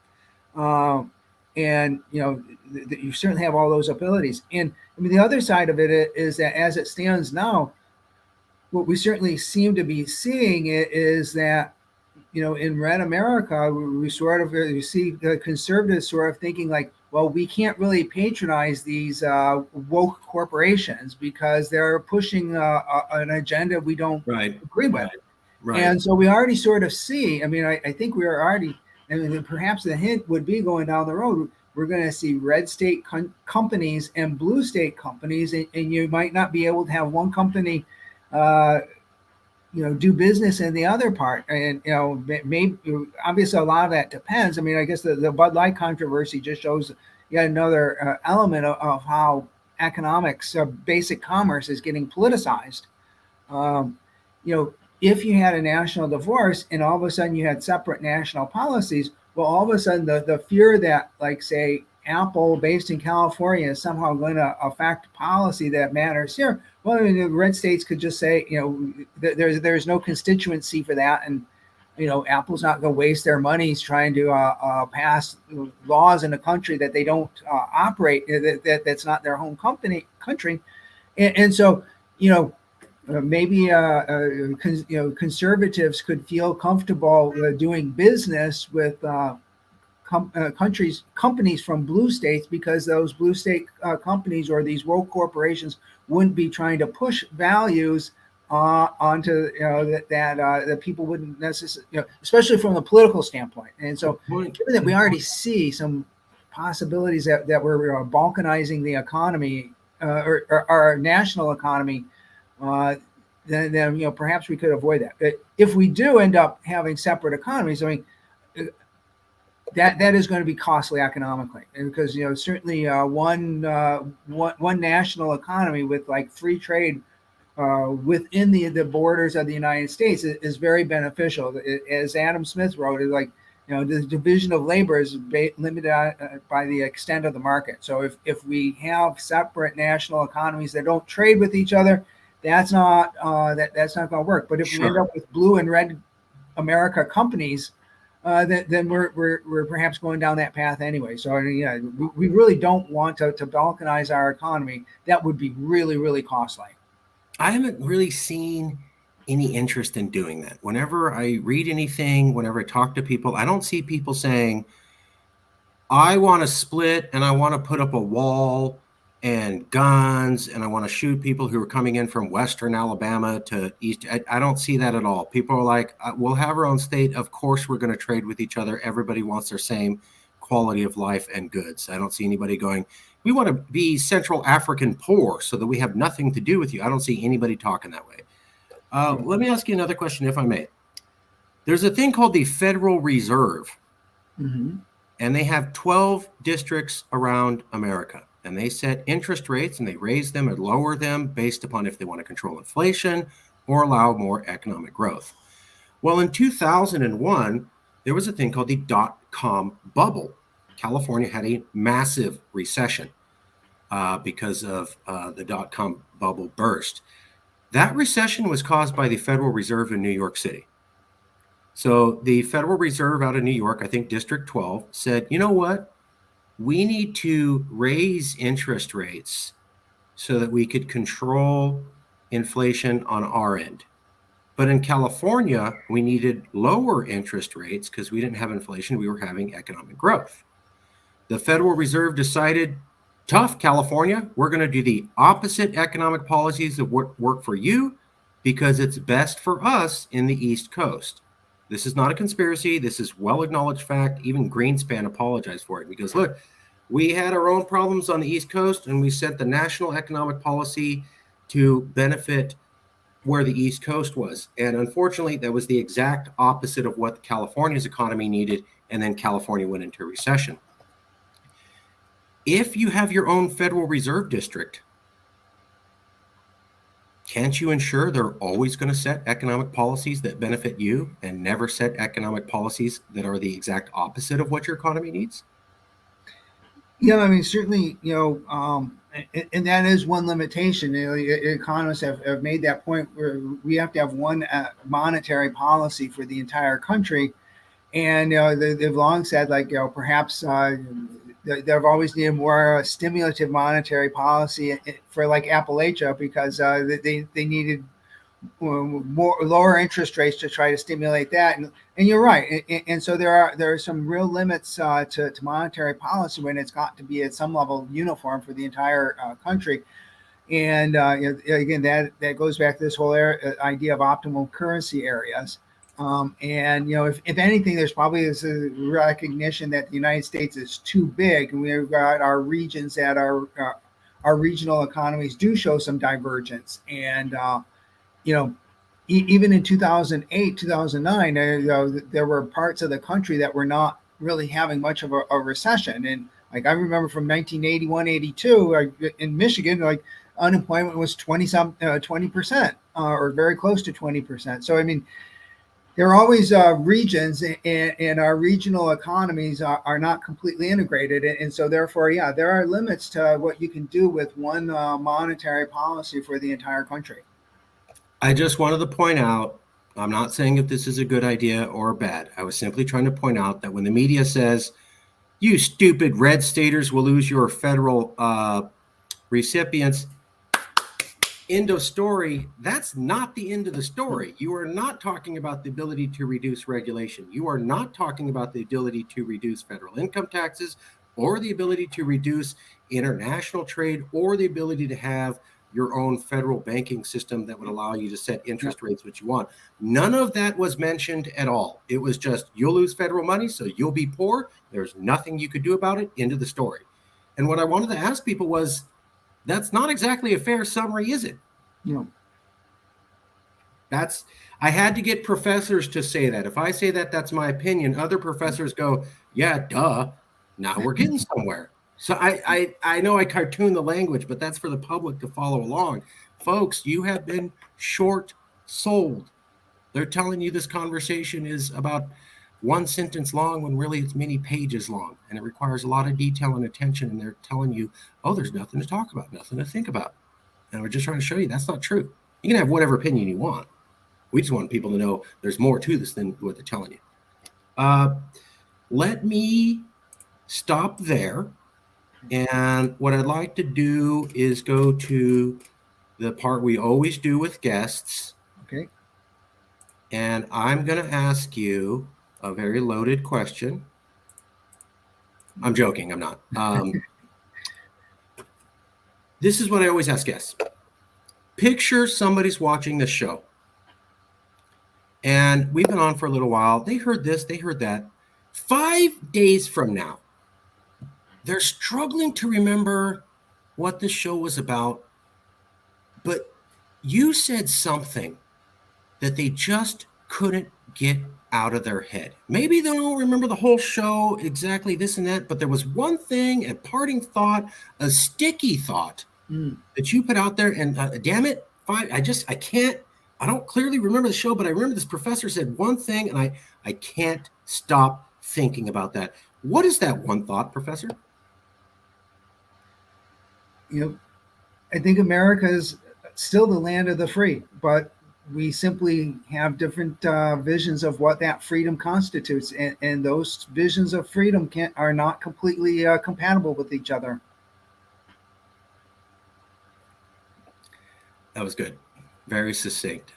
And you certainly have all those abilities. And I mean, the other side of it is that as it stands now, what we certainly seem to be seeing is that in red America, we sort of you see the conservatives sort of thinking like, well, we can't really patronize these woke corporations because they're pushing an agenda we don't Right. agree with. Right. And so we already sort of see, I mean, I think we're already, I mean, perhaps the hint would be going down the road, we're going to see red state companies and blue state companies, and you might not be able to have one company do business in the other part. And maybe obviously a lot of that depends. I mean, I guess the Bud Light controversy just shows yet another element of how economics, basic commerce, is getting politicized. um, if you had a national divorce and all of a sudden you had separate national policies, well, all of a sudden the fear that, like, say, Apple based in California is somehow going to affect policy that matters here. Well, I mean, the red states could just say, there's no constituency for that, and Apple's not going to waste their money trying to pass laws in a country that they don't operate, that's not their home country, and so maybe conservatives could feel comfortable doing business with companies from blue states, because those blue state companies or these woke corporations wouldn't be trying to push values onto that people wouldn't necessarily, especially from a political standpoint. And so, given that we already see some possibilities that we're balkanizing the economy, or our national economy, then perhaps we could avoid that. But if we do end up having separate economies, I mean, that is going to be costly economically, and because certainly one national economy with like free trade within the borders of the United States is very beneficial. As Adam Smith wrote, is like the division of labor is limited by the extent of the market. So if we have separate national economies that don't trade with each other, that's not that's not going to work. But if we end up with blue and red America companies, then we're perhaps going down that path anyway. So yeah, we really don't want to balkanize our economy. That would be really, really costly. I haven't really seen any interest in doing that. Whenever I read anything, whenever I talk to people, I don't see people saying, I want to split and I want to put up a wall and guns and I want to shoot people who are coming in from Western Alabama to East. I don't see that at all. People are like, we'll have our own state. Of course, we're going to trade with each other. Everybody wants their same quality of life and goods. I don't see anybody going, we want to be Central African poor so that we have nothing to do with you. I don't see anybody talking that way. Let me ask you another question, if I may. There's a thing called the Federal Reserve, and they have 12 districts around America, and they set interest rates and they raise them and lower them based upon if they want to control inflation or allow more economic growth. Well, in 2001, there was a thing called the dot-com bubble. California had a massive recession because of the dot-com bubble burst. That recession was caused by the Federal Reserve in New York City. So the Federal Reserve out of New York, I think District 12, said, you know what? We need to raise interest rates so that we could control inflation on our end. But in California, we needed lower interest rates because we didn't have inflation. We were having economic growth. The Federal Reserve decided, tough, California, we're going to do the opposite economic policies that work for you because it's best for us in the East Coast. This is not a conspiracy. This is well-acknowledged fact. Even Greenspan apologized for it because, look, we had our own problems on the East Coast, and we set the national economic policy to benefit where the East Coast was. And unfortunately, that was the exact opposite of what California's economy needed, and then California went into recession. If you have your own Federal Reserve District, can't you ensure they're always going to set economic policies that benefit you and never set economic policies that are the exact opposite of what your economy needs? Yeah, I mean, certainly, and that is one limitation. Economists have made that point where we have to have one monetary policy for the entire country. And they've long said, like, perhaps they've always needed more stimulative monetary policy for like Appalachia because they needed more lower interest rates to try to stimulate that. And you're right. And so there are some real limits to monetary policy when it's got to be at some level uniform for the entire country. And again, that goes back to this whole idea of optimal currency areas. And if anything, there's probably this recognition that the United States is too big, and we've got our regions that our regional economies do show some divergence. And even in 2008, 2009, there were parts of the country that were not really having much of a recession. And like I remember from 1981, 82, in Michigan, like unemployment was 20% or very close to 20%. So I mean, there are always regions, and our regional economies are not completely integrated, and so therefore, yeah, there are limits to what you can do with one monetary policy for the entire country. I just wanted to point out, I'm not saying if this is a good idea or bad. I was simply trying to point out that when the media says, you stupid red staters will lose your federal recipients, end of story, that's not the end of the story. You are not talking about the ability to reduce regulation. You are not talking about the ability to reduce federal income taxes or the ability to reduce international trade or the ability to have your own federal banking system that would allow you to set interest rates what you want. None of that was mentioned at all. It was just, you'll lose federal money, so you'll be poor. There's nothing you could do about it. End of the story. And what I wanted to ask people was, that's not exactly a fair summary, is it? No. I had to get professors to say that. If I say that, that's my opinion. Other professors go, yeah, duh. Now we're getting somewhere. So I know I cartoon the language, but that's for the public to follow along. Folks, you have been short sold. They're telling you this conversation is about one sentence long when really it's many pages long, and it requires a lot of detail and attention. And they're telling you, oh, there's nothing to talk about, nothing to think about. And we're just trying to show you that's not true. You can have whatever opinion you want. We just want people to know there's more to this than what they're telling you. Let me stop there. And what I'd like to do is go to the part we always do with guests. Okay. And I'm going to ask you a very loaded question. I'm joking. I'm not. This is what I always ask guests. Picture somebody's watching this show. And we've been on for a little while. They heard this, they heard that. 5 days from now, they're struggling to remember what the show was about. But you said something that they just couldn't get out of their head. Maybe they don't remember the whole show, exactly this and that, but there was one thing, a parting thought, a sticky thought that you put out there. And damn it, I don't clearly remember the show, but I remember this professor said one thing, and I can't stop thinking about that. What is that one thought, Professor? I think America is still the land of the free, but we simply have different visions of what that freedom constitutes, and those visions of freedom are not completely compatible with each other. That was good. Very succinct.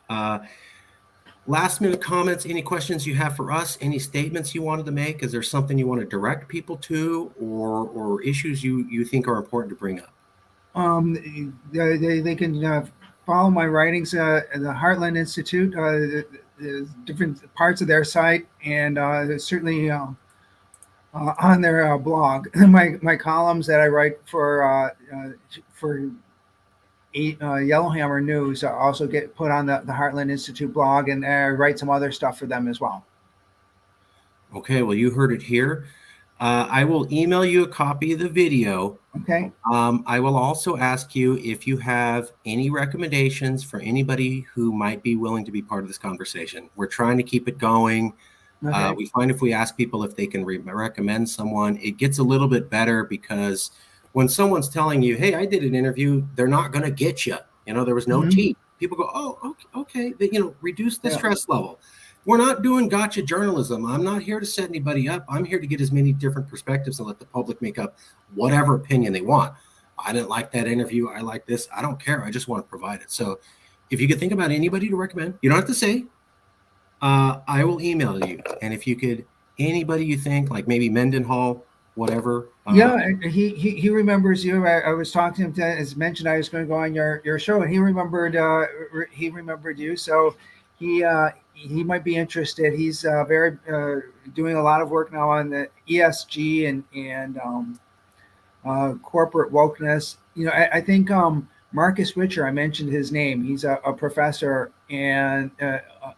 Last minute comments, any questions you have for us, any statements you wanted to make? Is there something you want to direct people to, or issues you think are important to bring up? They can follow my writings at the Heartland Institute, the different parts of their site, and certainly on their blog. My columns that I write for Yellowhammer News also get put on the Heartland Institute blog, and I write some other stuff for them as well. Okay, well, you heard it here. I will email you a copy of the video. Okay. I will also ask you if you have any recommendations for anybody who might be willing to be part of this conversation. We're trying to keep it going. Okay. We find if we ask people if they can recommend someone, it gets a little bit better, because when someone's telling you, hey, I did an interview, they're not going to get you. There was no tea. People go, oh, okay. Reduce the stress level. We're not doing gotcha journalism. I'm not here to set anybody up. I'm here to get as many different perspectives and let the public make up whatever opinion they want. I didn't like that interview. I like this. I don't care. I just want to provide it. So if you could think about anybody to recommend, you don't have to say. I will email you. And if you could, anybody you think, like maybe Mendenhall, whatever. Yeah, he remembers you. I was talking to him, as mentioned, I was going to go on your show, and he remembered you. So he might be interested. He's very doing a lot of work now on the ESG and corporate wokeness. I think Marcus Witcher, I mentioned his name. He's a professor, and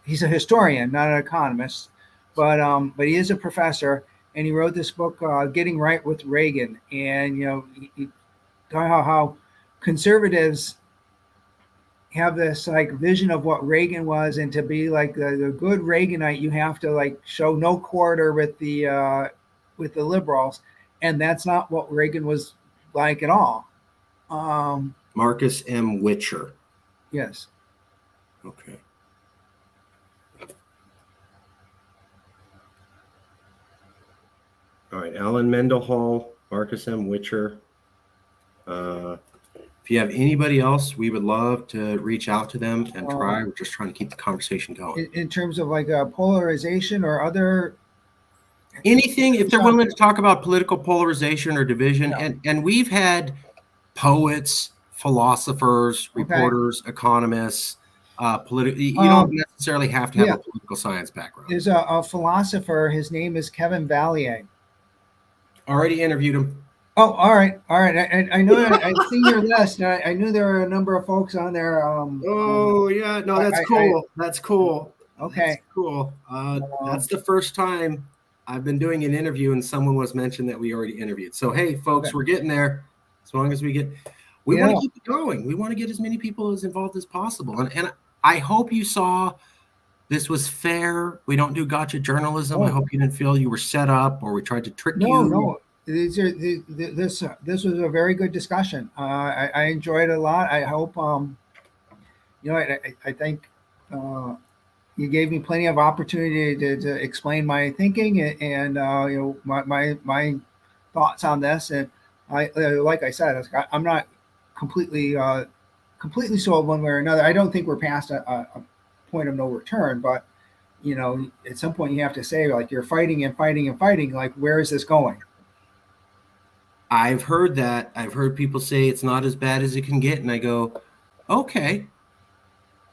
he's a historian, not an economist, but he is a professor, and he wrote this book, "Getting Right with Reagan." And he how conservatives have this like vision of what Reagan was, and to be like the good Reaganite, you have to like show no quarter with the liberals, and that's not what Reagan was like at all. Marcus M. Witcher. Yes. Okay. All right, Alan Mendenhall, Marcus M. Witcher. If you have anybody else, we would love to reach out to them and try. We're just trying to keep the conversation going. In terms of like a polarization or other anything, if they're willing to talk about political polarization or division, Yeah. and we've had poets, philosophers, reporters, economists, you don't necessarily have to have a political science background. There's a philosopher. His name is Kevin Valier. Already interviewed him. Oh, all right. I know. I've seen your list. I knew there were a number of folks on there. Yeah, no, that's cool. That's cool. Okay, that's cool. That's the first time I've been doing an interview and someone was mentioned that we already interviewed. So hey, folks, we're getting there. As long as we want to keep it going. We want to get as many people as involved as possible. And I hope you saw this was fair. We don't do gotcha journalism. I hope you didn't feel you were set up or we tried to trick you. No. This was a very good discussion. I enjoyed it a lot. I hope I think you gave me plenty of opportunity to explain my thinking and my thoughts on this. And I like I said, I'm not completely sold one way or another. I don't think we're past a point of no return, but at some point you have to say, like, you're fighting and fighting and fighting. Like, where is this going? I've heard that. I've heard people say it's not as bad as it can get. And I go, okay,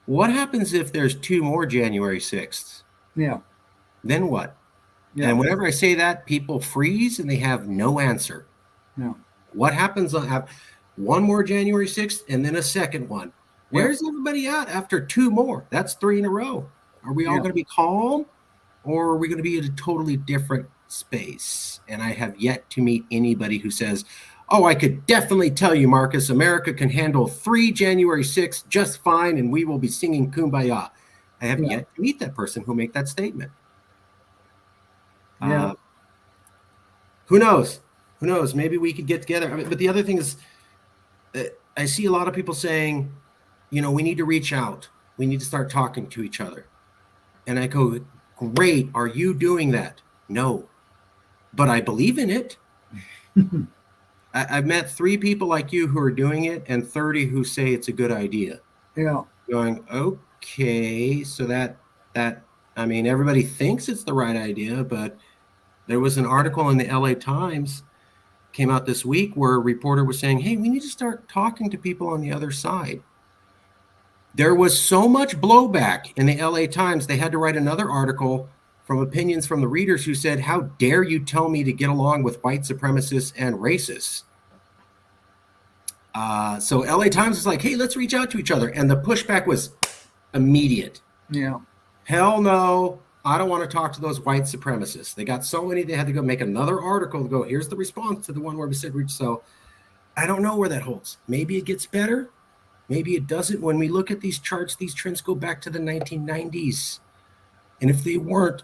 what happens if there's 2 more January 6th? Yeah. Then what? Yeah. And whenever I say that, people freeze and they have no answer. No. What happens? I'll have 1 more January 6th and then a second one. Where's everybody at after 2 more? That's 3 in a row. Are we all going to be calm, or are we going to be in a totally different space? And I have yet to meet anybody who says, oh, I could definitely tell you, Marcus, America can handle 3 January 6th just fine, and we will be singing Kumbaya. I have yet to meet that person who make that statement. Who knows? Who knows? Maybe we could get together. I mean, but the other thing is, I see a lot of people saying, we need to reach out. We need to start talking to each other. And I go, great. Are you doing that? No. But I believe in it. I've met 3 people like you who are doing it and 30 who say it's a good idea. Yeah. Going, okay, so that I mean, everybody thinks it's the right idea, but there was an article in the LA Times came out this week where a reporter was saying, hey, we need to start talking to people on the other side. There was so much blowback in the LA Times, they had to write another article from opinions from the readers who said, how dare you tell me to get along with white supremacists and racists? So LA Times is like, hey, let's reach out to each other. And the pushback was immediate. Yeah. Hell no, I don't want to talk to those white supremacists. They got so many, they had to go make another article to go, here's the response to the one where we said reach. So I don't know where that holds. Maybe it gets better. Maybe it doesn't. When we look at these charts, these trends go back to the 1990s. And if they weren't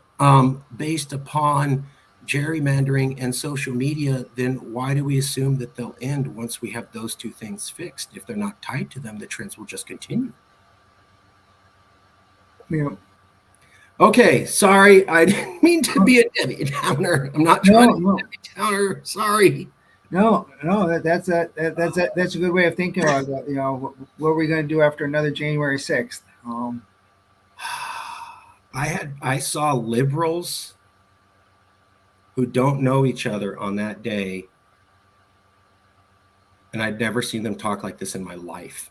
based upon gerrymandering and social media, then why do we assume that they'll end once we have those 2 things fixed? If they're not tied to them, the trends will just continue. Yeah. Okay, sorry. I didn't mean to be a Debbie Downer. I'm not trying to be a Debbie Downer. Sorry. No, that's a good way of thinking about that. What are we going to do after another January 6th? I saw liberals who don't know each other on that day, and I'd never seen them talk like this in my life.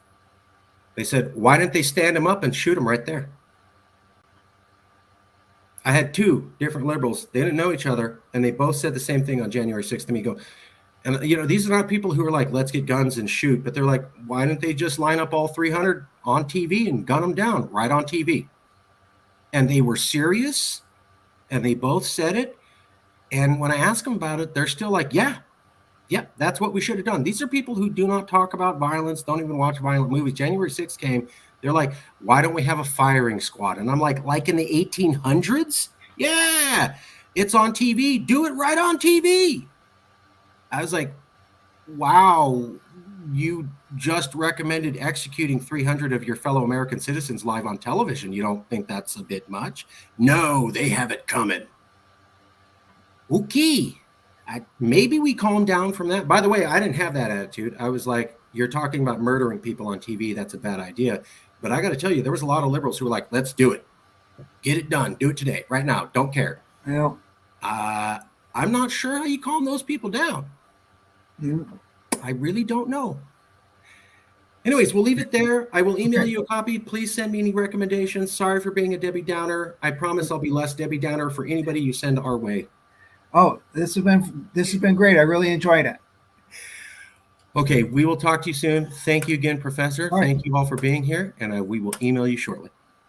They said, why didn't they stand him up and shoot him right there? I had 2 different liberals. They didn't know each other, and they both said the same thing on January 6th to me. Go, And, you know, these are not people who are like, let's get guns and shoot, but they're like, why don't they just line up all 300 on TV and gun them down right on TV? And they were serious, and they both said it. And when I ask them about it, they're still like, yeah, that's what we should have done. These are people who do not talk about violence, don't even watch violent movies. January 6th came, they're like, why don't we have a firing squad? And I'm like in the 1800s? Yeah, it's on TV. Do it right on TV. I was like, wow, you just recommended executing 300 of your fellow American citizens live on television. You don't think that's a bit much? No, they have it coming. Okay. Maybe we calm down from that. By the way, I didn't have that attitude. I was like, you're talking about murdering people on TV. That's a bad idea. But I got to tell you, there was a lot of liberals who were like, let's do it. Get it done. Do it today, right now. Don't care. Yeah. I'm not sure how you calm those people down. I really don't know. Anyways, we'll leave it there. I will email you a copy. Please send me any recommendations. Sorry for being a Debbie Downer. I promise I'll be less Debbie Downer for anybody you send our way. Oh, this has been great. I really enjoyed it. Okay, we will talk to you soon. Thank you again, Professor. All right. Thank you all for being here, and we will email you shortly.